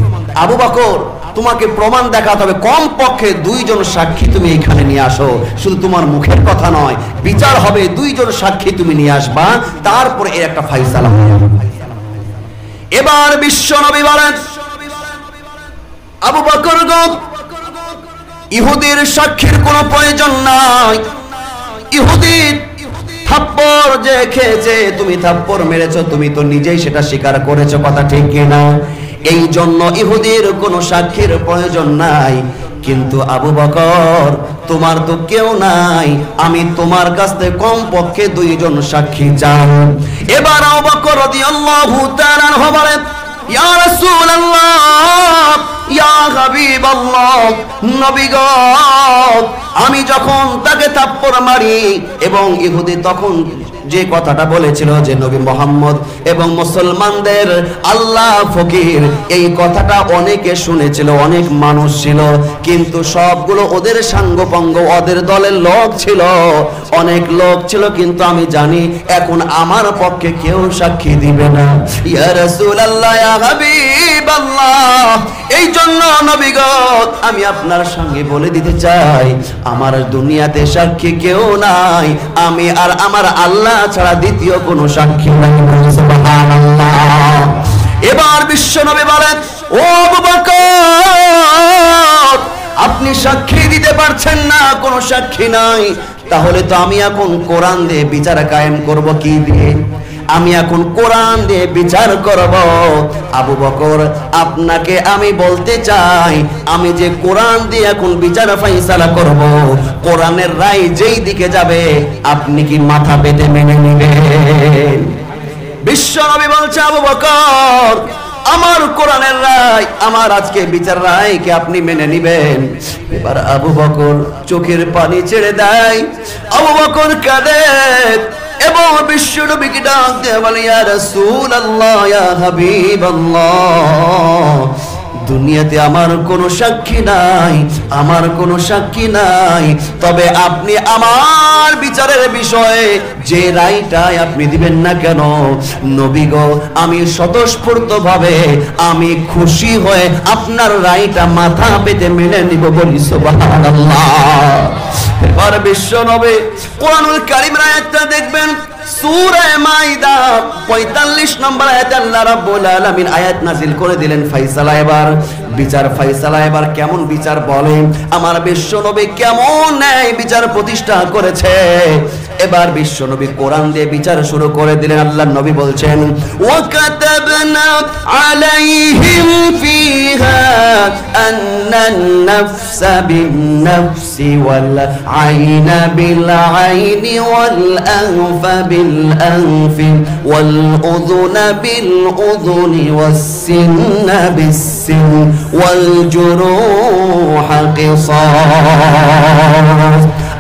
S1: আবু বকর, তোমাকে প্রমাণ দেখাতে হবে, কমপক্ষে দুইজন সাক্ষী তুমি এখানে নিয়ে আসো, শুধু তোমার মুখের কথা নয়, বিচার হবে, দুইজন সাক্ষী তুমি নিয়ে আসবা, তারপরে এর একটা ফায়সালা হবে। এবার বিশ্বনবী বলেন, আবু বকর গো, ইহুদির সাক্ষীর কোনো প্রয়োজন নাই। ইহুদি থাপ্পড় যে খেয়েছে, তুমি থাপ্পড় মেরেছো, তুমি তো নিজেই সেটা স্বীকার করেছো, কথা ঠিক কিনা? এই জন্য ইহুদির কোনো সাক্ষীর প্রয়োজন নাই। কিন্তু আবু বকর, তোমার তো কেউ নাই, আমি তোমার কাছ থেকে কমপক্ষে দুইজন সাক্ষী চাই। এবার আবু বকর রাদিয়াল্লাহু তাআলা আনহু বলেন, ইয়া রাসূলুল্লাহ, ইয়া হাবিবাল্লাহ, নবী গো, আমি যখন তাকে থাপ্পড় মারি এবং ইহুদি তখন যে কথাটা বলেছিল যে নবী মুহাম্মদ এবং মুসলমানদের আল্লাহ ফকির, এই কথাটা অনেকে শুনেছিল, অনেক মানুষ ছিল, কিন্তু সবগুলো ওদের সাঙ্গপাঙ্গ, ওদের দলের লোক ছিল, অনেক লোক ছিল, কিন্তু আমি জানি এখন আমার পক্ষে কেউ সাক্ষী দিবে না। ইয়া রাসূলুল্লাহ, ইয়া হাবিবাল্লাহ, এই জন্য নবী গো আমি আপনার সঙ্গে বলে দিতে চাই আমার দুনিয়াতে সাক্ষী কেউ নাই, আমি আর আমার আল্লাহ ছাড়া দ্বিতীয় কোনো সাক্ষী নাই। সুবহানাল্লাহ। এবার বিশ্ব নবী বলেন, ও আবু বকর, আপনি সাক্ষী দিতে পারছেন না, কোনো সাক্ষী নাই, তাহলে তো আমি এখন কোরআন দিয়ে বিচার কায়েম করব। কি দিয়ে? আমি এখন কোরআন দিয়ে বিচার করব। আবু বকর, আপনাকে আমি বলতে চাই, আমি যে কোরআন দিয়ে এখন বিচার ফাইসালা করব, কোরআনের রায় যেই দিকে যাবে আপনি কি মাথা পেতে মেনে নেবেন? বিশ্ব নবী বলছে, আবু বকর, আমার কোরআনের রায়, আমার আজকে বিচার রায় কে আপনি মেনে নিবেন? এবার আবু বকর চোখের পানি ছেড়ে দেয়, আবু বকর কাঁদে এবং বিশ্ব নবীকে ডাক দিয়ে বলে, ইয়া রাসূলুল্লাহ, ইয়া হাবিবাল্লাহ, দুনিয়াতে আমার কোনো সাক্ষী নাই, আমার কোনো সাক্ষী নাই, তবে আপনি আমার বিচারের বিষয়ে যে রায়টাই আপনি দিবেন না কেন নবী গো, আমি স্বতঃস্ফূর্তভাবে আমি খুশি হয়ে আপনার রায়টা মাথা পেতে মেনে নিব। বলি সুবহানাল্লাহ। এবার বিশ্ব নবী কোরআনুল কারীমের আয়াতটা দেখবেন, সূরা মাইদা 45 নম্বর আয়াতে আল্লাহ রাব্বুল আলামিন আয়াত নাযিল করে দিলেন, ফয়সালা এবার বিচার, ফয়সালা এবার কেমন বিচার বলেন, আমার বিশ্ব নবী কেমন ন্যায় বিচার প্রতিষ্ঠা করেছে। এবার বিশ্ব নবী কোরআন দিয়ে বিচার শুরু করে দিলেন। আল্লাহর নবী বলছেন, ওয়া কাতাবনা আলাইহিম ফিহা আন্নান নাফসা বিন-নাফসি ওয়াল আইনা বিল-আইনি ওয়াল আনফা বিল-আনফি ওয়াল উযুনা বিল-উযুনি ওয়াস-সিন্না বিস-সিন ওয়াল জুরুহা কিসাস।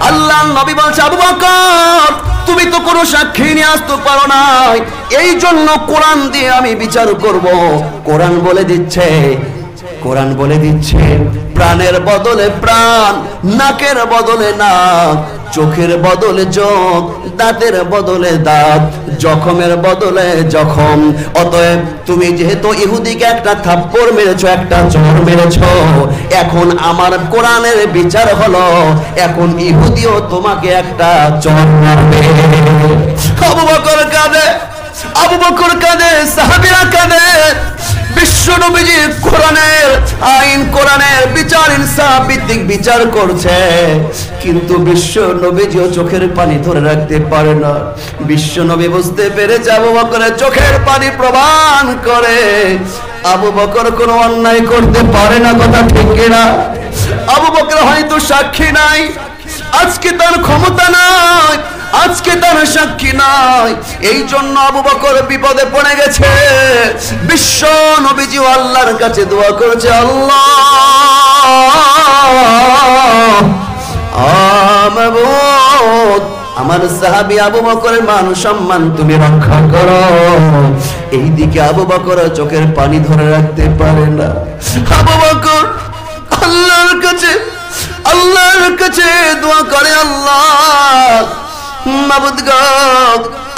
S1: আল্লাহ নবী বলছে, আবু বকর, তুমি তো কোনো সাক্ষী নিয়ে আসতে পারো না, এই জন্য কোরআন দিয়ে আমি বিচার করব। কোরআন বলে দিচ্ছে, কোরআন বলে দিচ্ছে, প্রাণের বদলে প্রাণ, নাকের বদলে নাক, চোখের বদলে চোখ, দাঁতের বদলে দাঁত, জখমের বদলে জখম। অতএব তুমি যেহেতু ইহুদিকে একটা থাপ্পড় মেরেছো, একটা চড় মেরেছো, এখন আমার কোরআনের বিচার হলো এখন ইহুদিও তোমাকে একটা চড় মারবে। আবু বকর কাঁদে, আবু বকর কাঁদে, সাহাবীরা কাঁদে। বিশ্ব নবীজি কোরআনের আইন, কোরআনের বিচার, ইনসাফ ভিত্তিক বিচার করছে, কিন্তু বিশ্ব নবীজিও চোখের পানি ধরে রাখতে পারে না। বিশ্ব নবী বুঝতে পেরেছে আবু বকরের চোখের পানি প্রমাণ করে আবু বকর কোনো অন্যায় করতে পারে না। কথা ঠিক কিনা? আবু বকর হয়তো সাক্ষী নাই, আজকে তার ক্ষমতা নাই, আজকে তার সাক্ষী নাই, এই জন্য আবু বকর বিপদে পড়ে গেছে। বিশ্ব নবীজি আল্লাহর কাছে দোয়া করেছে, আল্লাহ আমার সাহাবী আবু বকরের মান সম্মান তুমি রক্ষা করো। এইদিকে আবু বকর চোখের পানি ধরে রাখতে পারে না। আবু বকর আল্লাহর কাছে দোয়া করে, আল্লাহ মাবুদ গো,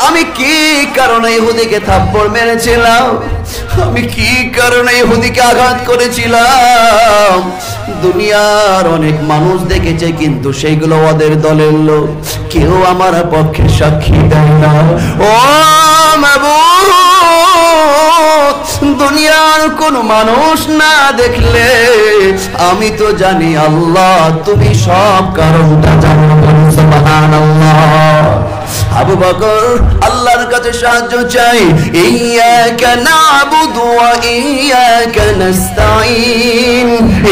S1: আমি কি কারণে ইহুদিকে থাপ্পড় মেরেছিলাম, আমি কি কারণে ইহুদিকে আঘাত করেছিলাম? দুনিয়ার অনেক মানুষ দেখেছে, কিন্তু সেইগুলো ওদের দলের লোক, কেউ আমার পক্ষে সাক্ষী দেয় না। ও মাবুদ, দুনিয়ার কোন মানুষ না দেখলে আমি তো জানি আল্লাহ তুমি সব কারণটা জানো। সুবহানাল্লাহ। আবু বকর আল্লাহর কাছে সাহায্য চাই, ইয়্যাকা না'বুদু ওয়া ইয়্যাকা নাস্তাঈন,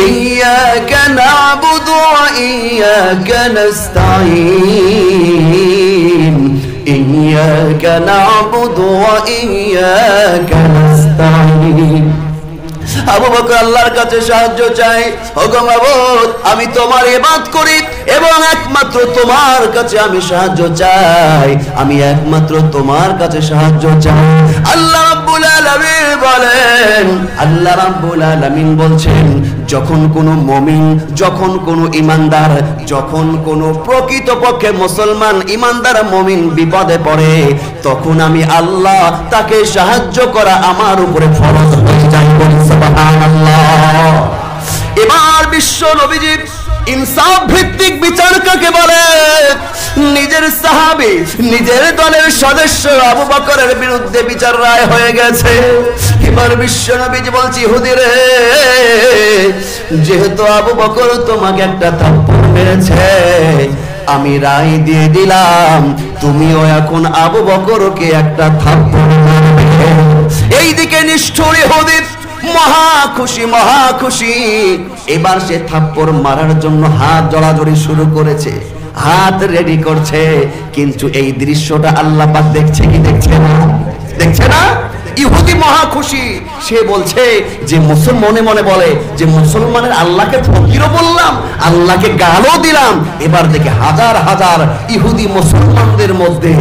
S1: ইয়্যাকা না'বুদু ওয়া ইয়্যাকা নাস্তাঈন, ইয়্যাকা না'বুদু ওয়া ইয়্যাকা নাস্তাঈন। আবু বকর আল্লাহর কাছে সাহায্য চাই, ওগো মাবুদ আমি তোমার ইবাদত করি এবং একমাত্র তোমার কাছে আমি সাহায্য চাই, আমি একমাত্র তোমার কাছে সাহায্য চাই। আল্লাহ রাব্বুল আলামিন বলেন, আল্লাহ রাব্বুল আলামিন বলছেন, যখন কোনো মুমিন, যখন কোনো ঈমানদার, যখন কোনো প্রকৃতপক্ষে মুসলমান ঈমানদার মুমিন বিপদে পড়ে, তখন আমি আল্লাহ তাকে সাহায্য করা আমার উপরে ফরজ হয়ে যায়। সুবহানাল্লাহ। এবার বিশ্ব নবীজি ইনসাফ ভিত্তিক বিচার কাকে বলে? নিজের সাহাবী, নিজের দলের সদস্য আবু বকরের বিরুদ্ধে বিচার রায় হয়ে গেছে। এবার বিশ্ব নবীজি বলছি, ইহুদি রে, যেহেতু আবু বকর তোমাকে একটা থাপ্পড় মেরেছে, আমি রায় দিয়ে দিলাম তুমিও এখন আবু বকরকে একটা থাপ্পড় মারবে। এইদিকে নিষ্ঠুর ইহুদি মহা খুশি, মহা খুশি। এবার সে থাপ্পড় মারার জন্য হাত জড়াজড়ি শুরু করেছে, হাত রেডি করছে, কিন্তু এই দৃশ্যটা আল্লাহ পাক দেখছে কি দেখছে না? দেখছে না? ইহুদি মহা খুশি, সে বলছে যে মনে মনে বলে যে মুসলমানের আল্লাহকে ফকিরও বললাম, আল্লাহকে গালও দিলাম। এবার দেখে হাজার হাজার ইহুদি মুসলমানদের মধ্যে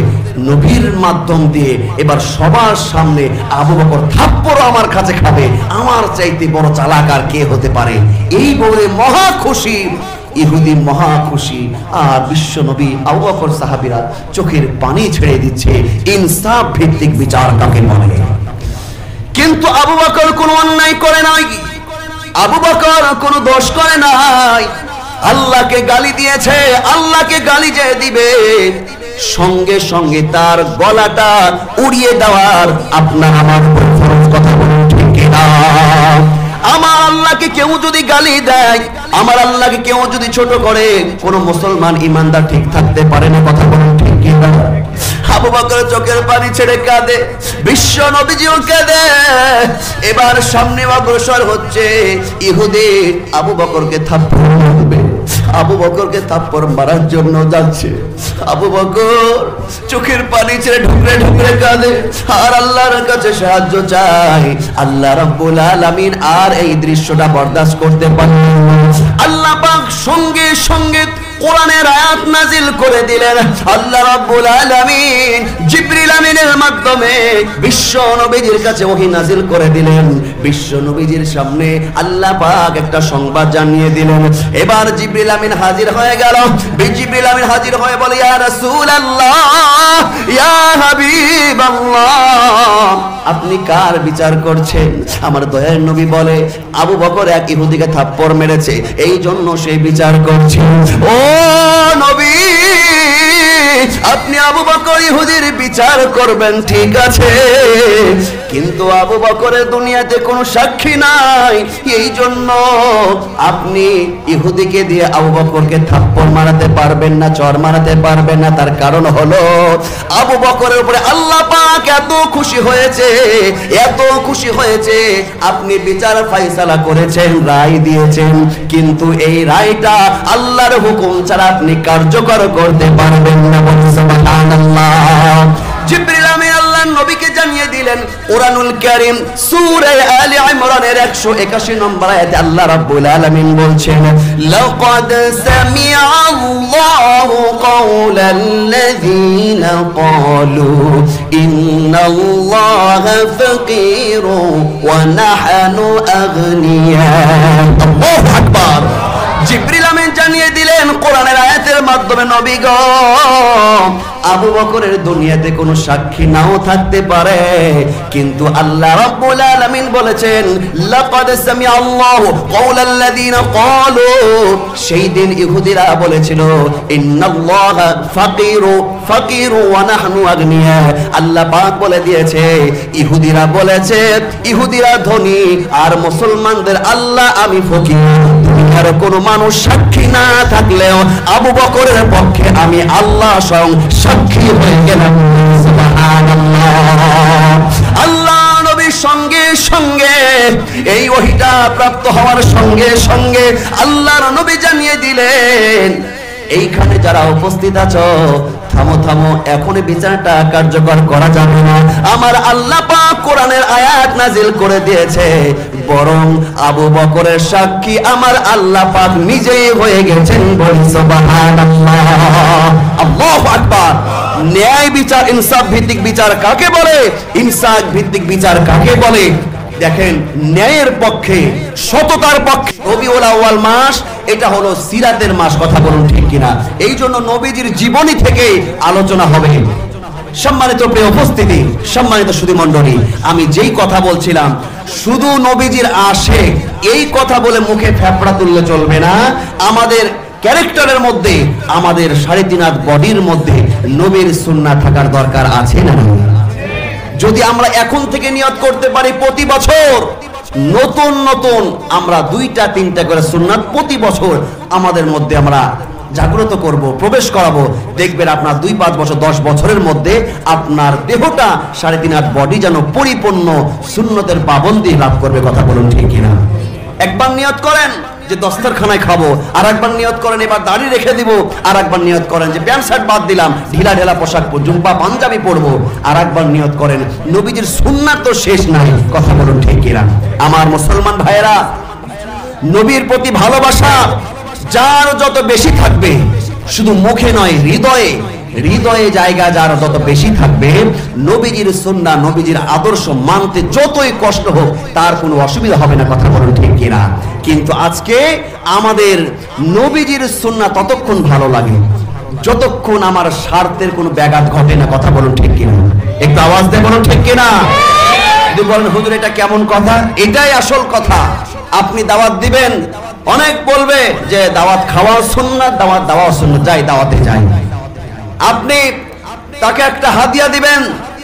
S1: নবীর মাধ্যম দিয়ে এবার সবার সামনে আবু বকর থাপ্পড় আমার কাছে খাবে, আমার চাইতে বড় চালাক আর কে হতে পারে? এই বলে মহা খুশি ইহুদি, মহা খুশি। আর বিশ্ব নবী, আবু বকর, সাহাবীরা চোখের পানি ছেড়ে দিচ্ছে। ইনসাফ ভিত্তিক বিচার কাকে বলে? কিন্তু আবু বকর কোনো অন্যায় করে নাই, আবু বকর কোনো দোষ করে নাই। আল্লাহকে গালি দিয়েছে, আল্লাহকে গালি যে দিবে, সঙ্গে সঙ্গে তার গলাটা উড়িয়ে দেওয়ার আপনার আমার ফরজ। কথা বলুন ঠিক কিনা? আমার আল্লাহকে কেউ যদি গালি দেয়, আমার আল্লাহকে কেউ যদি ছোট করে, কোন মুসলমান ঈমানদার ঠিক থাকতে পারে না। কথা বলুন ঠিক কিনা? আবু বকর চোখের পানি ছেড়ে কাঁদে, বিশ্ব নবীজিও কাঁদে। এবার সামনে অগ্রসর হচ্ছে ইহুদি আবু বকরকে থাপ্পড় মারবে, আবু বকরকে থাপ্পড় মারার জন্য যাচ্ছে। আবু বকর চোখের পানি ছেড়ে ঢুকরে ঢুকরে কাঁদে আর আল্লাহর কাছে সাহায্য চাই। আল্লাহ রাব্বুল আলামিন আর এই দৃশ্যটা বরদাস্ত করতে পারেন না। আল্লাহ পাক সঙ্গে সঙ্গে কোরআনের আয়াত নাজিল করে দিলেন। আল্লাহ রাব্বুল আলামিন জিবরিল আমিনের মাধ্যমে বিশ্ব নবীজির কাছে ওহী নাজিল করে দিলেন। বিশ্ব নবীজির সামনে আল্লাহ পাক একটা সংবাদ জানিয়ে দিলেন। এবার জিবরিল আমিন হাজির হয়ে গেল। জিবরিল আমিন হাজির হয়ে বলে, ইয়া রাসূলুল্লাহ, ইয়া হাবিবাল্লাহ, আপনি কার বিচার করছেন? আমার দয়ার নবী বলে, আবু বকর এক ইহুদিকে থাপ্পড় মেরেছে, এই জন্য সেই বিচার করছি। ও নবী, আপনি আবু বকর ইহুদির বিচার করবেন, ঠিক আছে, কিন্তু আবু বকরের দুনিয়াতে কোনো সাক্ষী নাই, এই জন্য আপনি ইহুদিকে দিয়ে আবু বকরকে থাপ্পড় মারাতে পারবেন না, চর মারাতে পারবেন না। তার কারণ হলো আবু বকরের উপরে আল্লাহ পাক এত খুশি হয়েছে, এত খুশি হয়েছে, আপনি বিচার ফায়সালা করেছেন, রায় দিয়েছেন, কিন্তু এই রায়টা আল্লাহর হুকুম ছাড়া আপনি কার্যকর করতে পারবেন না। সুবহানাল্লাহ। জিবরিল আমিন আল্লাহর নবীকে জানিয়ে দিলেন, কুরআনুল কারীম সূরা আলে ইমরানের 181 নম্বর আয়াতে আল্লাহ রাব্বুল আলামিন বলছেন, লাকাদ সামিআ আল্লাহু কাওলাল্লাযীনা ক্বালু ইন্নাল্লাহা ফাকীরুন ওয়া নাহনু আগনিয়া। আল্লাহু আকবার। জিবরিল আমিন জানিয়ে দিলেন কোরআনের আয়াতের মাধ্যমে, নবী গো, আবু বকরের দুনিয়াতে কোনো সাক্ষী নাও থাকতে পারে, কিন্তু আল্লাহ রাব্বুল আলামিন বলেছেন, লাকাদ সামিআ আল্লাহু কাওলাল্লাযীনা ক্বালু, সেই দিন ইহুদিরা বলেছিল, ইন্নাল্লাহা ফাকীরু ওয়া নাহনু আগনিয়া। আল্লাহ পাক বলে দিয়েছে, ইহুদিরা বলেছে, ইহুদিরা ধনী আর মুসলমানদের আল্লাহ আমি ফকির। দুনিয়ার কোনো মানুষ সাক্ষী না থাকলেও আবু বকরের পক্ষে আমি আল্লাহ স্বয়ং সাক্ষী হয়ে গেলাম। সুবহানাল্লাহ। আল্লাহ নবীর সঙ্গে সঙ্গে এই ওহীটা প্রাপ্ত হওয়ার সঙ্গে সঙ্গে আল্লাহর নবী জানিয়ে দিলেন, এইখানে যারা উপস্থিত আছো, থামো থামো, এখনই বিচারটা কার্যকর করা যাবে না। আমার আল্লাহ পাক কোরআনের আয়াত আয়াত নাজিল করে দিয়েছে, বরং আবু বকরের সাক্ষী আমার আল্লাহ পাক নিজেই হয়ে গেছেন। বলি সুবহানাল্লাহ, আল্লাহু আকবার। ন্যায় বিচার, ইনসাফ ভিত্তিক বিচার কাকে বলে? ইনসাফ ভিত্তিক বিচার কাকে বলে? দেখেন, ন্যায়ের পক্ষে, সততার পক্ষে রবিউল আউয়াল মাস, এটা হলো সিরাতের মাস। কথা বলুন ঠিক কিনা? এই জন্য নবীজির জীবনী থেকে আলোচনা হবে। সম্মানিত প্রিয় উপস্থিতি, সম্মানিত সুধী মণ্ডলী, আমি যেই কথা বলছিলাম, শুধু নবীজির আশিক এই কথা বলে মুখে ফেফড়া তুললে চলবে না। আমাদের ক্যারেক্টারের মধ্যে, আমাদের 3.5 হাত বডির মধ্যে নবীর সুন্নাহ থাকার দরকার আছে না? যদি আমরা এখন থেকে নিয়ত করতে পারি প্রতি বছর নতুন নতুন আমরা 2টা-3টা করে সুন্নাত প্রতি বছর আমাদের মধ্যে আমরা জাগ্রত করব, প্রবেশ করাবো, দেখবেন আপনার 2-5 বছর 10 বছরের মধ্যে আপনার দেহটা 3.5 হাত বডি যেন পরিপূর্ণ সুন্নতের পাবন্দি লাভ করবে। কথা বলুন ঠিক কিনা? একবার নিয়ত করেন যে দস্তরখানায় খাবো, আর একবার নিয়ত করেন এবার দাড়ি রেখে দিব, আর একবার নিয়ত করেন যে প্যান্ট শার্ট বাদ দিলাম, ঢিলা ঢেলা পোশাক জুম্পা পাঞ্জাবি পরবো, আর একবার নিয়ত করেন নবীজির সুন্নাত তো শেষ নাই। কথা বলুন ঠিক কিনা? আমার মুসলমান ভাইয়েরা, নবীর প্রতি ভালোবাসা যার যত বেশি থাকবে, শুধু মুখে নয়, হৃদয়ে, হৃদয়ে জায়গা যার যত বেশি থাকবে, নবীজির সুন্নাহ, নবীজির আদর্শ মানতে যতই কষ্ট হোক তার কোনো অসুবিধা হবে না। কথা বলুন ঠিক কিনা? কিন্তু আজকে আমাদের নবীজির সুন্নাহ ততক্ষণ ভালো লাগে যতক্ষণ আমার স্বার্থের কোনো ব্যাঘাত ঘটে না। কথা বলুন ঠিক কিনা? একটু আওয়াজ দিয়ে বলুন ঠিক কিনা? যদি বলেন হুজুর এটা কেমন কথা, এটাই আসল কথা। আপনি দাওয়াত দিবেন, অনেক বলবে যে দাওয়াত খাওয়া সুন্নাত, দাওয়াত দেওয়া সুন্নাত, যাই দাওয়াতে যাই। আপনি তাকে একটা হাদিয়া দিবেন,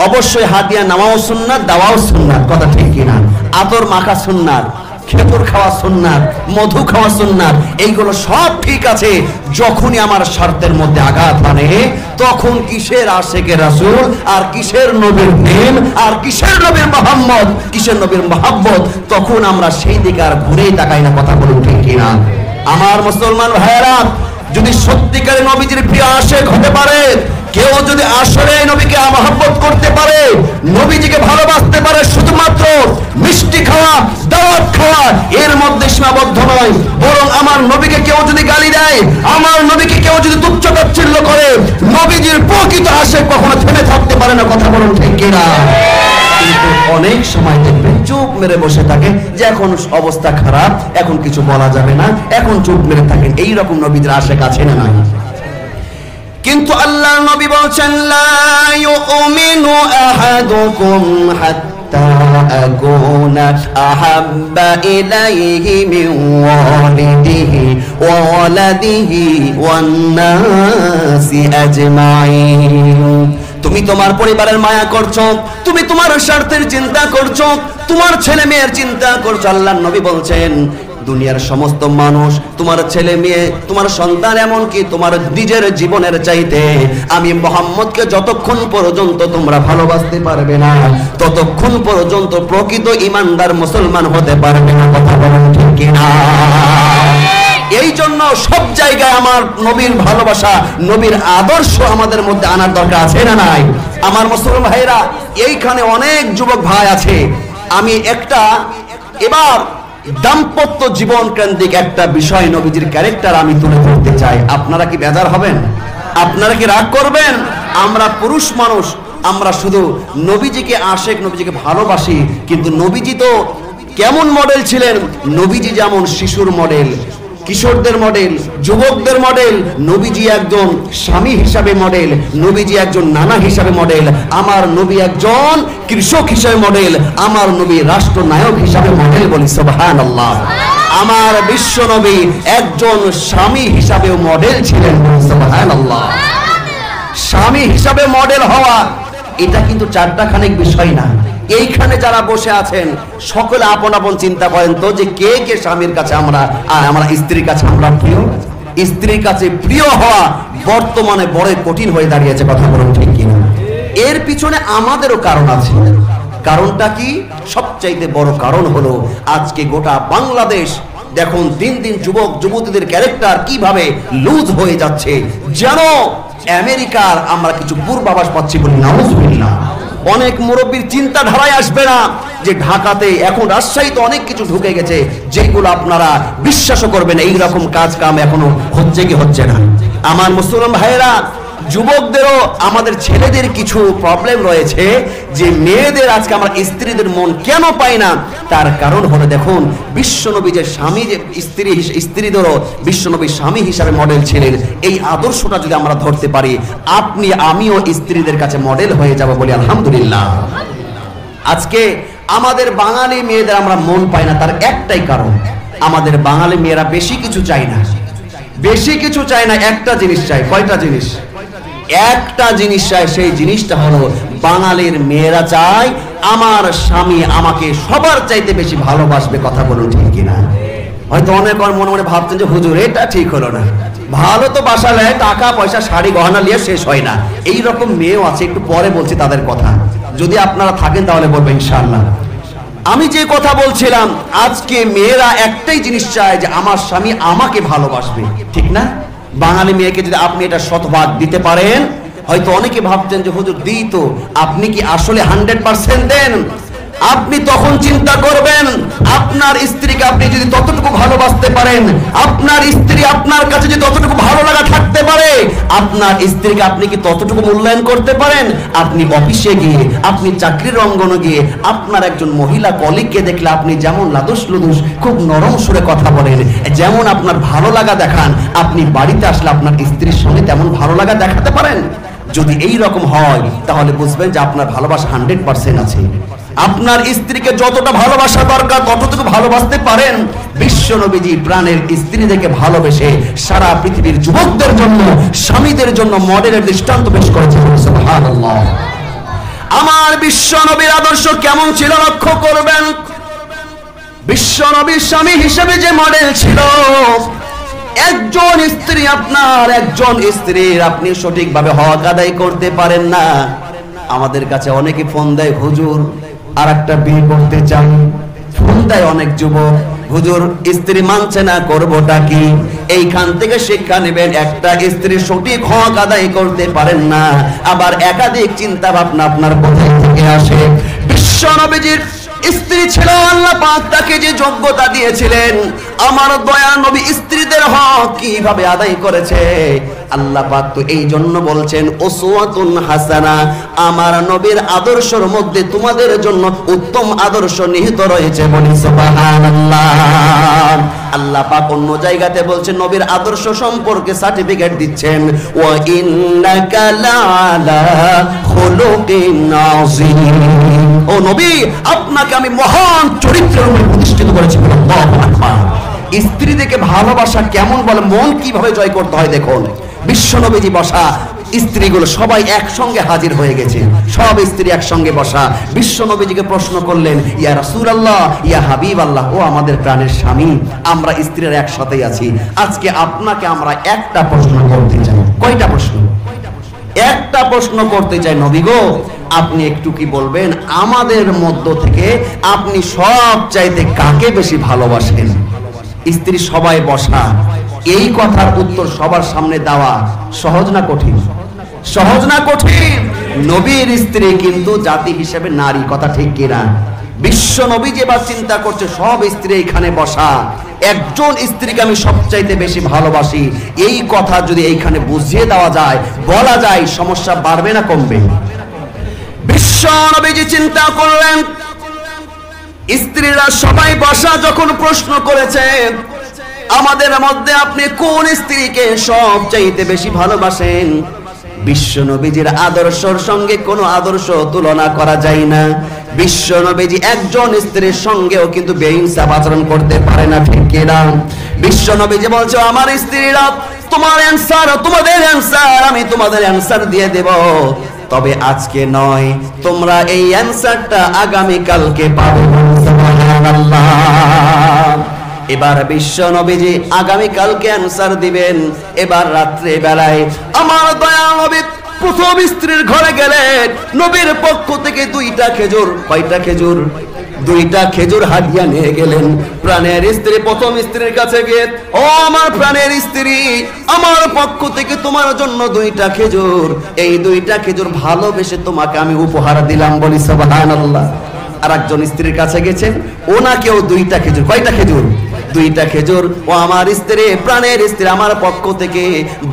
S1: অবশ্যই হাদিয়া নেওয়াও সুন্নাত, দেওয়াও সুন্নাত। কথা ঠিক কিনা? আতর মাখা সুন্নাত, খেজুর খাওয়া সুন্নাত, মধু খাওয়া সুন্নাত, এইগুলো সব ঠিক আছে। যখনই আমার স্বার্থের মধ্যে আঘাত আনে, তখন কিসের আশিকে রাসূল, আর কিসের নবীর প্রেম, আর কিসের নবীর মুহাম্মদ, কিসের নবীর মুহাব্বত, তখন আমরা সেই দিকে আর ঘুরেই তাকাই না। কথা বলুন ঠিক কিনা? আমার মুসলমান ভাইয়েরা, যদি সত্যিকারে নবীজির প্রিয় আশিক হতে পারে, কেউ যদি আসলে নবীকে মহব্বত করতে পারে, নবীজিকে ভালোবাসতে পারে, শুধুমাত্র মিষ্টি খাওয়া, দাওয়াত খাওয়া এর মধ্যে সীমাবদ্ধ নয়, বরং আমার নবীকে কেউ যদি গালি দেয়, আমার নবীকে কেউ যদি তুচ্ছ-তাচ্ছিল্য করে, নবীজির প্রকৃত আশিক কখনো থেমে থাকতে পারে না। কথা বলুন ঠিক কিনা? কিন্তু অনেক সময় দেখবেন চুপ মেরে বসে থাকে যে এখন অবস্থা খারাপ, এখন কিছু বলা যাবে না, এখন চুপ মেরে থাকেন। এইরকম নবীদের আশিক আছে না নাই? কিন্তু আল্লাহর নবী বলেন, লা ইউমিনু আহাদুকুম হাত্তা আকুনা আহাব্বা ইলাইহি মিন ওয়ালিদিহি ওয়া ওয়ালাদিহি ওয়ান নাসি আজমাইন। তুমি তোমার পরিবারের মায়া করছো, তুমি তোমার স্বার্থের চিন্তা করছো, তোমার ছেলে মেয়ের চিন্তা করছো। আল্লাহর নবী বলছেন, দুনিয়ার সমস্ত মানুষ, তোমার ছেলে মেয়ে, তোমার সন্তান, এমনকি তোমার নিজের জীবনের চাইতে আমি মুহাম্মদকে যতক্ষণ পর্যন্ত তোমরা ভালোবাসতে পারবে না, ততক্ষণ পর্যন্ত প্রকৃত ঈমানদার মুসলমান হতে পারবে না। কথা বলুন ঠিক কিনা? এই জন্য সব জায়গায় আমার নবীর ভালোবাসা, নবীর আদর্শ আমাদের মধ্যে আনার দরকার আছে না নাই? আমার মুসলমান ভাইরা, এইখানে অনেক যুবক ভাই আছে। আমি একটা এবার দাম্পত্য জীবন কেন্দ্রিক একটা বিষয়, নবীজির ক্যারেক্টার আমি তুলে ধরতে চাই। আপনারা কি বেজার হবেন? আপনারা কি রাগ করবেন? আমরা পুরুষ মানুষ, আমরা শুধু নবীজিকে আশিক, নবীজিকে ভালোবাসি, কিন্তু নবীজি তো কেমন মডেল ছিলেন? নবীজি যেমন শিশুর মডেল, কিশোরদের মডেল, যুবকদের মডেল, নবীজি একজন স্বামী হিসাবে মডেল, নবীজি একজন নানা হিসাবে মডেল, আমার নবী একজন কৃষক হিসাবে মডেল, আমার নবী রাষ্ট্রনায়ক হিসাবে মডেল। বলি সুবহানাল্লাহ। আমার বিশ্ব নবী একজন স্বামী হিসাবে মডেল ছিলেন। সুবহানাল্লাহ। স্বামী হিসাবে মডেল হওয়া এটা কিন্তু চারটাখানিক বিষয় না। এইখানে যারা বসে আছেন সকলে আপন আপন চিন্তা করেন তো যে কে কে স্বামীর কাছে আমরা স্ত্রীর কাছে আমরা প্রিয়। স্ত্রীর কাছে প্রিয় হওয়া বর্তমানে বড় কঠিন হয়ে দাঁড়িয়েছে। কথা বলুন ঠিক কিনা? এর পিছনে আমাদেরও কারণ আছে। কারণটা কি? সবচাইতে বড় কারণ হলো আজকে গোটা বাংলাদেশ দেখুন দিন দিন যুবক যুবতীদের ক্যারেক্টার কিভাবে লুজ হয়ে যাচ্ছে, যেন আমেরিকার আমরা কিছু পূর্বাভাস পাচ্ছি বলি নাউজুবিল্লাহ। অনেক মুরব্বীর চিন্তাধারায় আসবে না যে ঢাকাতে এখন রাজশাহীতে অনেক কিছু ঢুকে গেছে যেগুলো আপনারা বিশ্বাসও করবেন এই রকম কাজ কাম এখনো হচ্ছে কি হচ্ছে না। আমার মুসলমান ভাইয়েরা, যুবকদেরও আমাদের ছেলেদের কিছু প্রবলেম রয়েছে যে মেয়েদের আজকে আমরা স্ত্রীদের মন কেন পাই না, তার কারণ হলো দেখুন বিশ্বনবী যে স্বামী যে স্ত্রীদেরও বিশ্বনবী স্বামী হিসাবে মডেল ছিলেন, এই আদর্শটা যদি আমরা ধরতে পারি আপনি আমিও স্ত্রীদের কাছে মডেল হয়ে যাব বলি আলহামদুলিল্লাহ। আজকে আমাদের বাঙালি মেয়েদের আমরা মন পাই না, তার একটাই কারণ আমাদের বাঙালি মেয়েরা বেশি কিছু চায় না, বেশি কিছু চায় না, একটা জিনিস চায়। কয়টা জিনিস? একটা জিনিস চায়, সেই জিনিসটা হলো বাঙালির মেয়েরা চায় আমার স্বামী আমাকে সবার চাইতে বেশি ভালোবাসবে। কথা বলুন ঠিক কিনা? হয়তো অনেক মনে মনে ভাবছেন যে হুজুর এটা ঠিক হলো না, ভালো তো বাসালে টাকা পয়সা শাড়ি গহনা নিয়ে শেষ হয় না, এই রকম মেয়েও আছে, একটু পরে বলছি তাদের কথা, যদি আপনারা থাকেন তাহলে বলবেন ইনশাআল্লাহ। আমি যে কথা বলছিলাম, আজকে মেয়েরা একটাই জিনিস চায় যে আমার স্বামী আমাকে ভালোবাসবে, ঠিক না? বাঙালি মেয়েকে যদি আপনি এটা শতভাগ দিতে পারেন, হয়তো অনেকে ভাবছেন যে হুজুর দিই তো, আপনি কি আসলে 100% দেন? আপনি তখন চিন্তা করবেন আপনার স্ত্রীকে আপনি যদি ততটুকু ভালোবাসতে পারেন, আপনার স্ত্রী আপনার কাছে যদি ততটুকু ভালো লাগা থাকতে পারে, আপনার স্ত্রীকে আপনি কি ততটুকু মূল্যায়ন করতে পারেন? আপনি অফিসে গিয়ে, আপনি চাকরির অঙ্গনে গিয়ে আপনার একজন মহিলা কলিগকে দেখলে আপনি যেমন লাদুস লুদুস খুব নরম সুরে কথা বলেন, যেমন আপনার ভালো লাগা দেখান, আপনি বাড়িতে আসলে আপনার স্ত্রীর সঙ্গে তেমন ভালো লাগা দেখাতে পারেন? যদি এই রকম হয় তাহলে বুঝবেন যে আপনার ভালোবাসা 100% আছে। আপনার স্ত্রীকে যতটা ভালোবাসা দরকার ততটুকু ভালোবাসতে পারেন। বিশ্ব নবীজি প্রাণের স্ত্রীদেরকে ভালোবেসে সারা পৃথিবীর যুবকদের জন্য, স্বামীদের জন্য মডেলের দৃষ্টান্ত পেশ করেছেন। সুবহানাল্লাহ। আমার বিশ্ব নবীর আদর্শ কেমন ছিল লক্ষ্য করবেন। বিশ্ব নবীর স্বামী হিসেবে যে মডেল ছিল, একজন স্ত্রী আপনার, একজন স্ত্রীর আপনি সঠিকভাবে হক আদায় করতে পারেন না। আমাদের কাছে অনেকে ফোন দেয়, হুজুর আর একটা বিয়ে করতে চান। ফোন দেয় অনেক যুবক, হুজুর স্ত্রী মানছে না, করবোটা কি? এইখান থেকে শিক্ষা নেবেন, একটা স্ত্রী সঠিক হক আদায় করতে পারেন না, আবার একাধিক চিন্তা ভাবনা আপনার কোথায় থেকে আসে। বিশ্ব নবীজির স্ত্রী ছিল, আল্লাহ পাক তাকে যে যোগ্যতা দিয়েছিলেন, আমার দয়া নবী স্ত্রীদের হক কিভাবে আদায় করেছে আল্লাহ পাক তো এই জন্য বলছেন উসওয়াতুন হাসানা, আমার নবীর আদর্শের মধ্যে তোমাদের জন্য উত্তম আদর্শ নিহিত রয়েছে। বলি সুবহানাল্লাহ। আল্লাহ পাক অন্য জায়গাতে বলছেন নবীর আদর্শ সম্পর্কে সার্টিফিকেট দিচ্ছেন, ওয়া ইন্নাকা লাআলা খুলুকিন আযীম। ও নবী, আপনাকে আমি মহান চরিত্রের উপর প্রতিষ্ঠিত করেছি। আল্লাহু আকবার। স্ত্রীদেরকে ভালোবাসা কেমন বলে, মন কিভাবে জয় করতে হয় দেখুন। বিশ্ব নবীজি বসা, স্ত্রীগুলো সবাই একসঙ্গে হাজির হয়ে গেছে, সব স্ত্রী একসঙ্গে বসা। বিশ্ব নবীজিকে প্রশ্ন করলেন, ইয়া রাসূলুল্লাহ, ইয়া হাবিবাল্লাহ, ও আমাদের প্রাণের স্বামী, আমরা স্ত্রীরা একসাথেই আছি, আজকে আপনাকে আমরা একটা প্রশ্ন করতে চাই। কয়টা প্রশ্ন? একটা প্রশ্ন করতে চাই নবী গো, আপনি একটু কি বলবেন আমাদের মধ্য থেকে আপনি সব চাইতে কাকে বেশি ভালোবাসেন? স্ত্রী সবাই বসা, এই কথার উত্তর সবার সামনে দেওয়া সহজ না কঠিন? সহজ না কঠিন? নবীর স্ত্রী কিন্তু জাতি হিসেবে নারী, কথা ঠিক কিনা? বিশ্ব নবী যেবার চিন্তা করছে সব স্ত্রী এখানে বসা, একজন স্ত্রীকে আমি সবচাইতে বেশি ভালোবাসি, এই কথা যদি এইখানে বুঝিয়ে দেওয়া যায়, বলা যায়, সমস্যা বাড়বে না কমবে? বিশ্ব নবীজি চিন্তা করলেন স্ত্রীরা সবাই বসা যখন প্রশ্ন করেছে আমাদের মধ্যে আপনি কোন স্ত্রীকে সবচাইতে বেশি ভালোবাসেন, বিশ্ব নবীজির আদর্শের সঙ্গে কোনো আদর্শ তুলনা করা যায় না। বিশ্ব নবীজি একজন স্ত্রীর সঙ্গেও কিন্তু বেইনসাফ আচরণ করতে পারে না, ঠিক কিনা? বিশ্ব নবীজি বলছে আমার স্ত্রীরা তোমার অ্যানসার, তোমাদের অ্যানসার আমি তোমাদের অ্যানসার দিয়ে দেব, তবে আজকে নয়, তোমরা এই অ্যানসারটা আগামী কালকে পাবে। সুবহানাল্লাহ। এবার বিশ্ব নবীজি আগামী কালকে অ্যানসার দিবেন। এবার রাত্রে বেলায় আমার দয়া নবী প্রথম স্ত্রীর ঘরে গেলেন, নবীর পক্ষ থেকে 2টা খেজুর, কয়টা খেজুর? দুইটা খেজুর হাদিয়া নিয়ে গেলেন প্রাণের স্ত্রী। প্রথম স্ত্রীর কাছে গিয়ে, ও আমার প্রাণের স্ত্রী, আমার পক্ষ থেকে তোমার জন্য দুইটা খেজুর, এই দুইটা খেজুর ভালোবেসে তোমাকে আমি উপহার দিলাম। বলি সুবহানাল্লাহ। আর একজন স্ত্রীর কাছে গেছেন, ওনাকেও দুইটা খেজুর। কয়টা খেজুর? দুইটা খেজুর। ও আমার স্ত্রী, প্রাণের স্ত্রী, আমার পক্ষ থেকে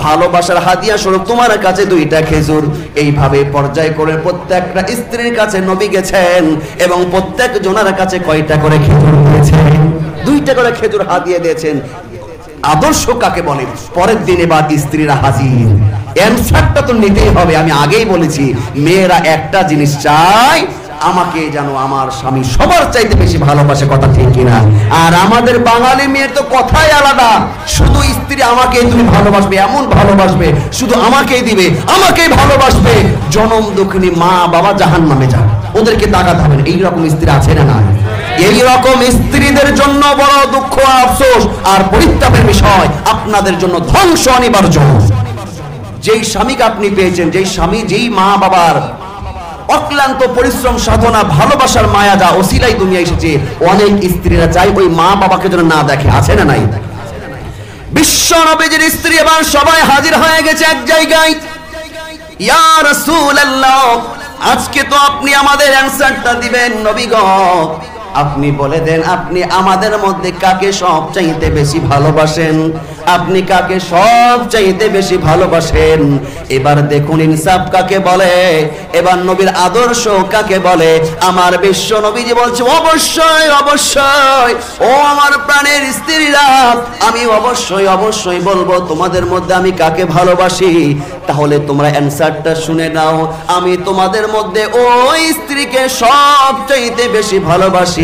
S1: ভালোবাসার হাদিয়া স্বরূপ তোমার কাছে দুইটা খেজুর। এইভাবে পর্যায় করে প্রত্যেকটা স্ত্রীর কাছে নবী গেছেন এবং প্রত্যেক জনের কাছে কয়টা করে খেজুর দিয়েছেন? দুইটা করে খেজুর হাদিয়া দিয়েছেন। আদর্শ কাকে বলে? পরের দিনে বাদ স্ত্রীরা হাজির, অ্যানসারটা তো নিতেই হবে। আমি আগেই বলেছি, মেয়েরা একটা জিনিস চায়, আমাকে যেন আমার স্বামী সবার চাইতে বেশি ভালোবাসে। কথা ঠিক কিনা? আর আমাদের বাঙালি মেয়ের তো কথাই আলাদা, শুধু স্ত্রী আমাকেই তুমি ভালোবাসবে, এমন ভালোবাসবে, শুধু আমাকেই দিবে, আমাকেই ভালোবাসবে, জনম দুঃখিনী মা বাবা জাহান্নামে যাক, ওদেরকে তাকাতে হবে না। এইরকম স্ত্রী আছে না? নাই? এই রকম স্ত্রীদের জন্য বড় দুঃখ, আফসোস আর পরিতাপের বিষয়, আপনাদের জন্য ধ্বংস অনিবার্য। যেই স্বামীকে আপনি পেয়েছেন, যেই স্বামী, যেই মা বাবার অক্লান্ত পরিশ্রম, সাধনা, ভালোবাসার মায়া যা ওসিলাই দুনিয়া এসেছে, অনেক স্ত্রীরা চাই ওই মা বাবাকে যেন না দেখে। আছে না নাই? বিশ্ব নবীজির স্ত্রী এবার সবাই হাজির হয়ে গেছে এক জায়গায়। ইয়া রাসূলুল্লাহ, আজকে তো আপনি আমাদের অ্যানসারটা দিবেন। নবী গো, আপনি বলে দেন, আপনি আমাদের মধ্যে কাকে সবচাইতে বেশি ভালোবাসেন? আপনি কাকে সবচাইতে বেশি ভালোবাসেন? এবার দেখুন ইনসাফ কাকে বলে, এবার নবীর আদর্শ কাকে বলে। আমার বিশ্ব নবীজি বলছে, অবশ্যই অবশ্যই ও আমার প্রাণের স্ত্রীরা, আমি অবশ্যই অবশ্যই বলবো তোমাদের মধ্যে আমি কাকে ভালোবাসি। তাহলে তোমরা অ্যানসারটা শুনে নাও। আমি তোমাদের মধ্যে ওই স্ত্রীকে সবচাইতে বেশি ভালোবাসি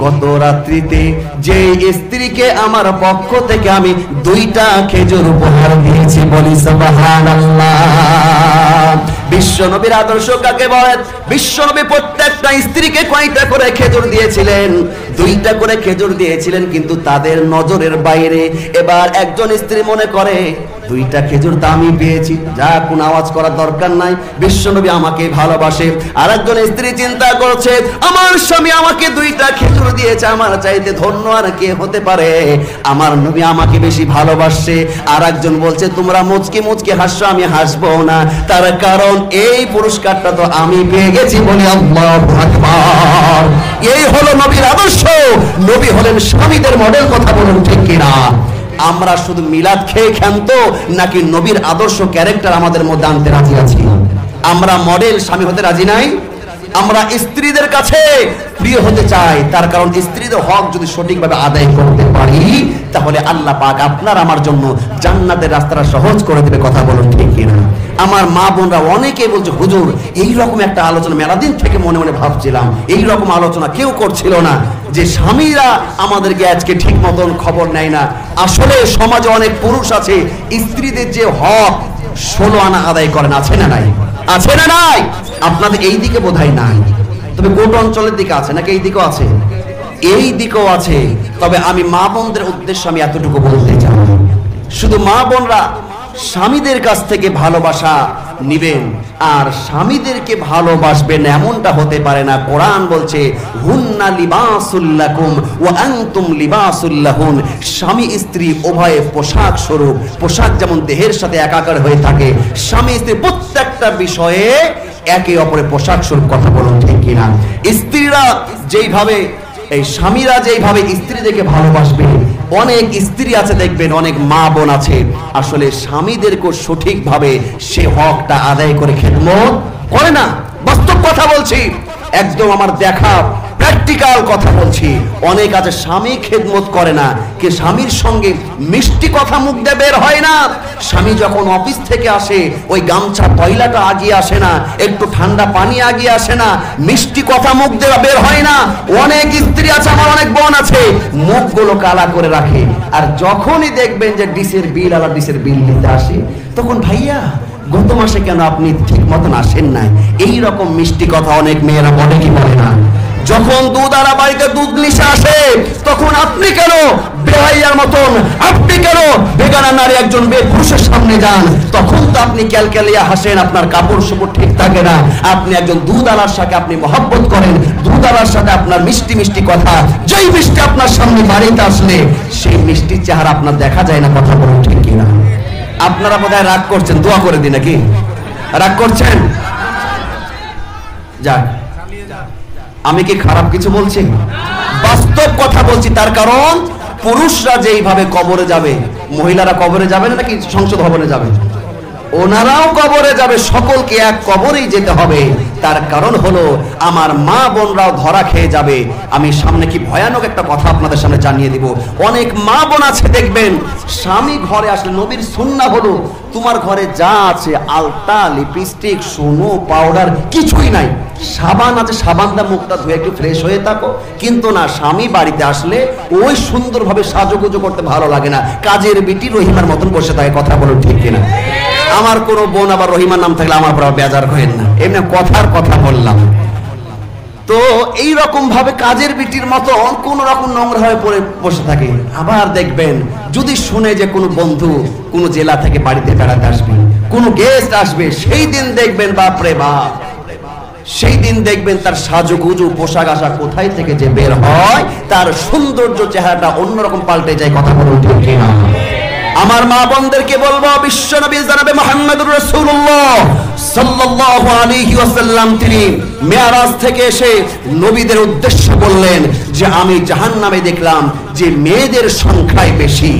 S1: গত রাত্রিতে যে স্ত্রীকে আমার পক্ষ থেকে আমি দুইটা খেজুর উপহার দিয়েছি। বলি সুবহানাল্লাহ। বিশ্বনবীর আদর্শ কাকে বলেন? বিশ্বনবী প্রত্যেকটা স্ত্রীকে কয়টা করে খেজুর দিয়েছিলেন? দুইটা করে খেজুর দিয়েছিলেন, কিন্তু তাদের নজরের বাইরে। এবার একজন স্ত্রী মনে করে দুইটা খেজুর তো আমি পেয়েছি, যা কোনো আওয়াজ করার দরকার নাই, বিশ্বনবী আমাকে ভালোবাসে। আর একজন স্ত্রী চিন্তা করছে, আমার স্বামী আমাকে দুইটা খেজুর দিয়েছে, আমার চাইতে ধন্য আর কে হতে পারে, আমার নবী আমাকে বেশি ভালোবাসে। আর একজন বলছে, তোমরা মুচকি মুচকি হাসছো, আমি হাসবো না, তার কারণ এই পুরস্কারটা তো আমি পেয়ে গেছি। বলি আল্লাহু আকবার। এই হলো নবীর আদর্শ। নবী হলেন স্বামীদের মডেল। কথা বলুন ঠিক কিনা? আমরা শুধু মিলাদ খেয়ে ক্ষান্ত, নাকি নবীর আদর্শ ক্যারেক্টার আমাদের মধ্যে আনতে রাজি আছি? আমরা মডেল স্বামী হতে রাজি নাই। আমরা স্ত্রীদের কাছে প্রিয় হতে চাই, তার কারণ স্ত্রীদের হক যদি সঠিকভাবে আদায় করতে পারি, তাহলে আল্লাহ পাক আপনার আমার জন্য জান্নাতের রাস্তাটা সহজ করে দেবে। কথা বলুন ঠিক কিনা? আমার মা বোনরা অনেকেই বলছে, হুজুর এইরকম একটা আলোচনা মেলাদিন থেকে মনে মনে ভাবছিলাম, এইরকম আলোচনা কেউ করছিল না, যে স্বামীরা আমাদেরকে আজকে ঠিক মতন খবর নেয় না। আসলে সমাজে অনেক পুরুষ আছে, স্ত্রীদের যে হক 16 আনা আদায় করেন। আছে না নাই? আছে না নাই? আপনাদের এই দিকে বোধহয় নাই, তবে কোট অঞ্চলের দিকে আছে, নাকি এই দিকেও আছে? এই দিকেও আছে। তবে আমি মা বোনদের উদ্দেশ্যে আমি এতটুকু বলতে চাই, শুধু মা বোনরা স্বামীদের কাছ থেকে ভালোবাসা নিবেন আর স্বামীদেরকে ভালোবাসবেন এমনটা হতে পারে না। কোরআন বলছে, হুন্না লিবাসুল লাকুম ওয়া আনতুম লিবাসুল লাহুন। স্বামী স্ত্রী উভয়ে পোশাক স্বরূপ। পোশাক যেমন দেহের সাথে একাকার হয়ে থাকে, স্বামী স্ত্রী প্রত্যেকটা বিষয়ে একে অপরের পোশাক স্বরূপ। কথা বলুন ঠিক কিনা? স্ত্রীরা যেইভাবে, এই স্বামীরা যেইভাবে স্ত্রীদেরকে ভালোবাসবে, অনেক স্ত্রী আছে দেখবেন, অনেক মা বোন আছে, আসলে স্বামীদেরকে সঠিকভাবে সে হকটা আদায় করে খেদমত করে না। বাস্তব কথা বলছি, একদম আমার দেখা প্র্যাকটিক্যাল কথা বলছি। অনেক আছে স্বামী খেদমত করে না, কে স্বামীর সঙ্গে মিষ্টি কথা মুখ দিয়ে বের হয় না। স্বামী যখন অফিস থেকে আসে, ওই গামছা টয়লাটা আগিয়ে আসে না, একটু ঠান্ডা পানি আগিয়ে আসে না, মিষ্টি কথা মুখ দিয়ে বের হয় না। অনেক স্ত্রী আছে, আমার অনেক বোন আছে, মুখগুলো কালা করে রাখে। আর যখনই দেখবেন যে ডিশের বিল আলা ডিশের বিল নিতে আসে, তখন ভাইয়া গত মাসে কেন আপনি ঠিক মতন আসেন নাই, এই রকম মিষ্টি কথা অনেক মেয়েরা বলে কি বলে না। যখন দুধারা বাড়িতে দুধ নিশা আসে তখন আপনি কেন বেহাইয়ার মতন, আপনি কেন বেগানা নারী একজন পুরুষের সামনে যান? তখন তো আপনি ক্যালক্যালিয়া হাসেন, আপনার কাপড় চোপড় ঠিক থাকে না। আপনি একজন দুধারার সাথে আপনি মহব্বত করেন, দুধারার সাথে আপনার মিষ্টি মিষ্টি কথা, যেই মিষ্টি আপনার সামনে বাড়িতে আসলে সেই মিষ্টি চেহারা আপনার দেখা যায় না। কথা বলুন ঠিক কিনা? আপনারা বোধহয় রাগ করছেন, দোয়া করে দিন। নাকি রাগ করছেন? যাক, আমি কি খারাপ কিছু বলছি? বাস্তব কথা বলছি। তার কারণ পুরুষরা যেইভাবে কবরে যাবে, মহিলারা কবরে যাবে না নাকি সংসদ ভবনে যাবে? ওনারাও কবরে যাবে, সকলকে এক কবরেই যেতে হবে। তার কারণ হলো আমার মা বোনরাও ধরা খেয়ে যাবে। আমি সামনে কি ভয়ানক একটা কথা আপনাদের সামনে জানিয়ে দিব। অনেক মা বোন আছে দেখবেন, স্বামী ঘরে আসলে নবীর সুন্নাহ হলো তোমার ঘরে যা আছে আলতা, লিপস্টিক, সোনো, পাউডার কিছুই নাই, সাবান আছে, সাবানটা মুখটা ধুয়ে একটু ফ্রেশ হয়ে থাকো। কিন্তু না, স্বামী বাড়িতে আসলে ওই সুন্দরভাবে সাজুগুজু করতে ভালো লাগে না, কাজের বিটি রহিমার মতন বসে থাকে। কথা বলুন ঠিক কিনা? আমার কোন বোন আবার রহিমার নাম থাকলে আমার পর বেজার করেন না, এমনি কথার কথা বললাম। তো এই রকম ভাবে কাজের বিটির মতন কোন রকম নোংরা হয়ে পড়ে বসে থাকে। আবার দেখবেন যদি শুনে যে কোনো বন্ধু কোনো জেলা থেকে বাড়িতে বেড়াতে আসবে, কোনো গেস্ট আসবে, সেই দিন দেখবেন বাপরে বাপ, সেই দিন দেখবেন তার সাজুগুজু পোশাক আশাক কোথায় থেকে যে বের হয়, তার সৌন্দর্য চেহারাটা অন্যরকম পাল্টে যায়। কথা বলুন ঠিক কিনা? আমার মা বোনদেরকে বলবো, বিশ্বনবী জনাবে মুহাম্মদুর রাসূলুল্লাহ সাল্লাল্লাহু আলাইহি ওয়াসাল্লাম তিনি মেরাজ থেকে এসে নবীদের উদ্দেশ্যে বললেন যে আমি জাহান্নামে দেখলাম যে মেয়েদের সংখ্যায় বেশি,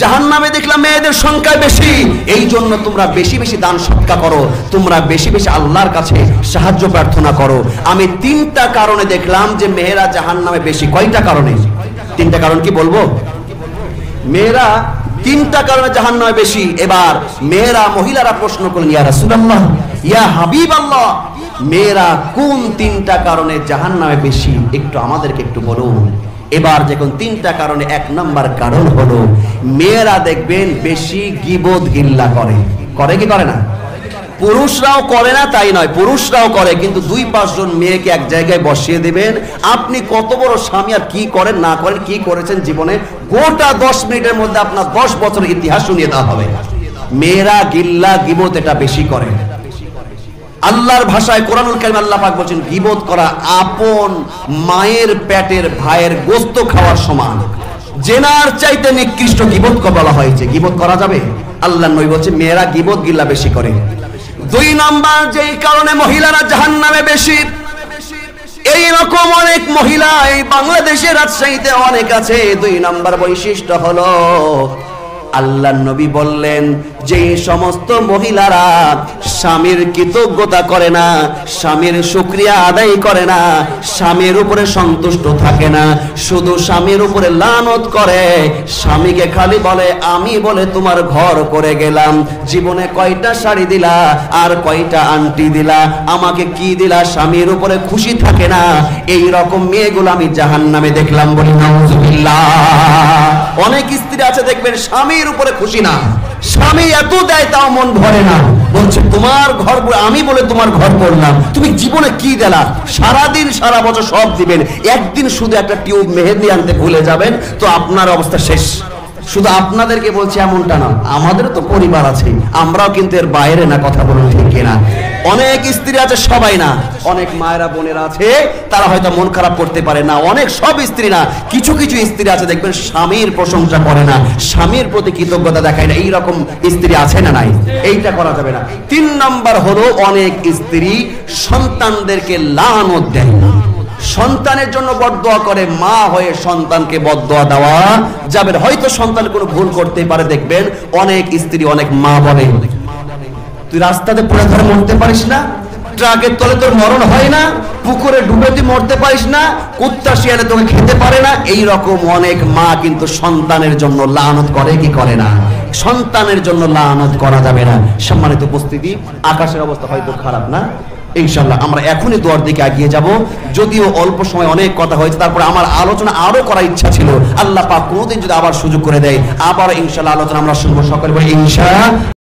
S1: জাহান্নামে দেখলাম মেয়েদের সংখ্যা বেশি, এই জন্য তোমরা বেশি বেশি দান সদকা করো, তোমরা বেশি বেশি আল্লাহর কাছে সাহায্য প্রার্থনা করো। আমি তিনটা কারণে দেখলাম যে মেয়েরা জাহান্নামে বেশি। কয়টা কারণে? তিনটা কারণ কি বলবো? মেয়েরা তিনটা কারণে জাহান্নামে বেশি। এবার মেয়েরা, মহিলারা প্রশ্ন করলেন, ইয়া রাসূলুল্লাহ, ইয়া হাবিবাল্লাহ, মেয়েরা কোন তিনটা কারণে জাহান্নামে বেশি, একটু আমাদেরকে একটু বলুন। এবার যখন তিনটা কারণে, এক নাম্বার কারণ হলো মেয়েরা দেখবেন বেশি গীবত গিল্লা করে। করে কি করে না? পুরুষরাও করে না তাই নয়, পুরুষরাও করে, কিন্তু 2-5 জন মেয়েকে এক জায়গায় বসিয়ে দিবেন, আপনি কত বড় স্বামী আর কি করেন না করেন, কি করেছেন জীবনে, গোটা 10 মিনিটের মধ্যে আপনার 10 বছরের ইতিহাস শুনিয়ে দেওয়া হবে। মেয়েরা গিল্লা গীবত এটা বেশি করে। আল্লাহর ভাষায় কোরআনুল কারীমে আল্লাহ পাক বলেন গীবত করা আপন মায়ের পেটের ভাইয়ের গোশত খাওয়ার সমান। জেনার চাইতে নিকৃষ্ট গীবত বলা হয়েছে। গীবত করা যাবে? আল্লাহর নবী বলেন মেয়েরা গীবত গিল্লা বেশি করে। 2 নাম্বার যেই কারণে মহিলারা জাহান্নামে বেশি, এই রকম অনেক মহিলা এই বাংলাদেশের রাজশাহীতে অনেক আছে। 2 নাম্বার বৈশিষ্ট্য হলো আল্লাহর নবী বললেন যে সমস্ত মহিলারা স্বামীর কৃতজ্ঞতা করে না, স্বামীর শুকরিয়া আদায় করে না, স্বামীর উপরে সন্তুষ্ট থাকে না, শুধু স্বামীর উপরে লানত করে, স্বামীকে খালি বলে আমি বলে তোমার ঘর করে গেলাম, জীবনে কয়টা শাড়ি দিলা আর কয়টা আংটি দিলা, আমাকে কি দিলা, স্বামীর উপরে খুশি থাকে না, এই রকম মেয়েগুলো আমি জাহান্নামে দেখলাম। বলি নাউজুবিল্লাহ। অনেক স্ত্রী আছে দেখবেন স্বামীর উপরে খুশি না, স্বামী এত দেয় তাও মন ভরে না, বলছে তোমার ঘর, আমি বলে তোমার ঘর করলাম, তুমি জীবনে কি দিলা, সারাদিন সারা বছর সব দিবেন, একদিন শুধু একটা টিউব মেহেদি আনতে ভুলে যাবেন তো আপনার অবস্থা শেষ। শুধু আপনাদেরকে বলছি এমনটা না, আমাদেরও তো পরিবার আছে, আমরাও কিন্তু এর বাইরে না। কথা বলুন ঠিক কিনা? অনেক স্ত্রী আছে, সবাই না, অনেক মায়েরা বোনেরা আছে তারা হয়তো মন খারাপ করতে পারে না, অনেক সব স্ত্রী না, কিছু কিছু স্ত্রী আছে দেখবেন স্বামীর প্রশংসা করে না, স্বামীর প্রতি কৃতজ্ঞতা দেখায় না, এইরকম স্ত্রী আছে না নাই? এইটা করা যাবে না। 3 নাম্বার হলো অনেক স্ত্রী সন্তানদেরকে লানত দেয় না, সন্তানের জন্য বদদোয়া করে। মা হয়ে সন্তানকে বদদোয়া দেওয়া যাবে না। হয়তো সন্তান কোনো ভুল করতে পারে, দেখবেন অনেক স্ত্রী অনেক মা বলে তুই রাস্তাতে পড়ে ধরে মরতে পারিস না, ট্রাকের তলে তোর মরণ হয় না, পুকুরে ডুবে তুই মরতে পারিস না, কুত্তা শিয়ালে তোকে খেতে পারে না, এই রকম অনেক মা কিন্তু সন্তানের জন্য লানত করে কি করে না? সন্তানের জন্য লানত করা যাবে না। সম্মানিত উপস্থিতি, আকাশের অবস্থা হয়তো খারাপ না, ইনশাআল্লাহ আমরা এখনই দোয়ার দিকে এগিয়ে যাব। যদিও অল্প সময় অনেক কথা হয়েছে, তারপরে আমার আলোচনা আরো করার ইচ্ছা ছিল। আল্লাহ পাক কোনোদিন যদি আবার সুযোগ করে দেয়, আবার ইনশাআল্লাহ আলোচনা আমরা শুনবো। সকলে বলি ইনশাআল্লাহ।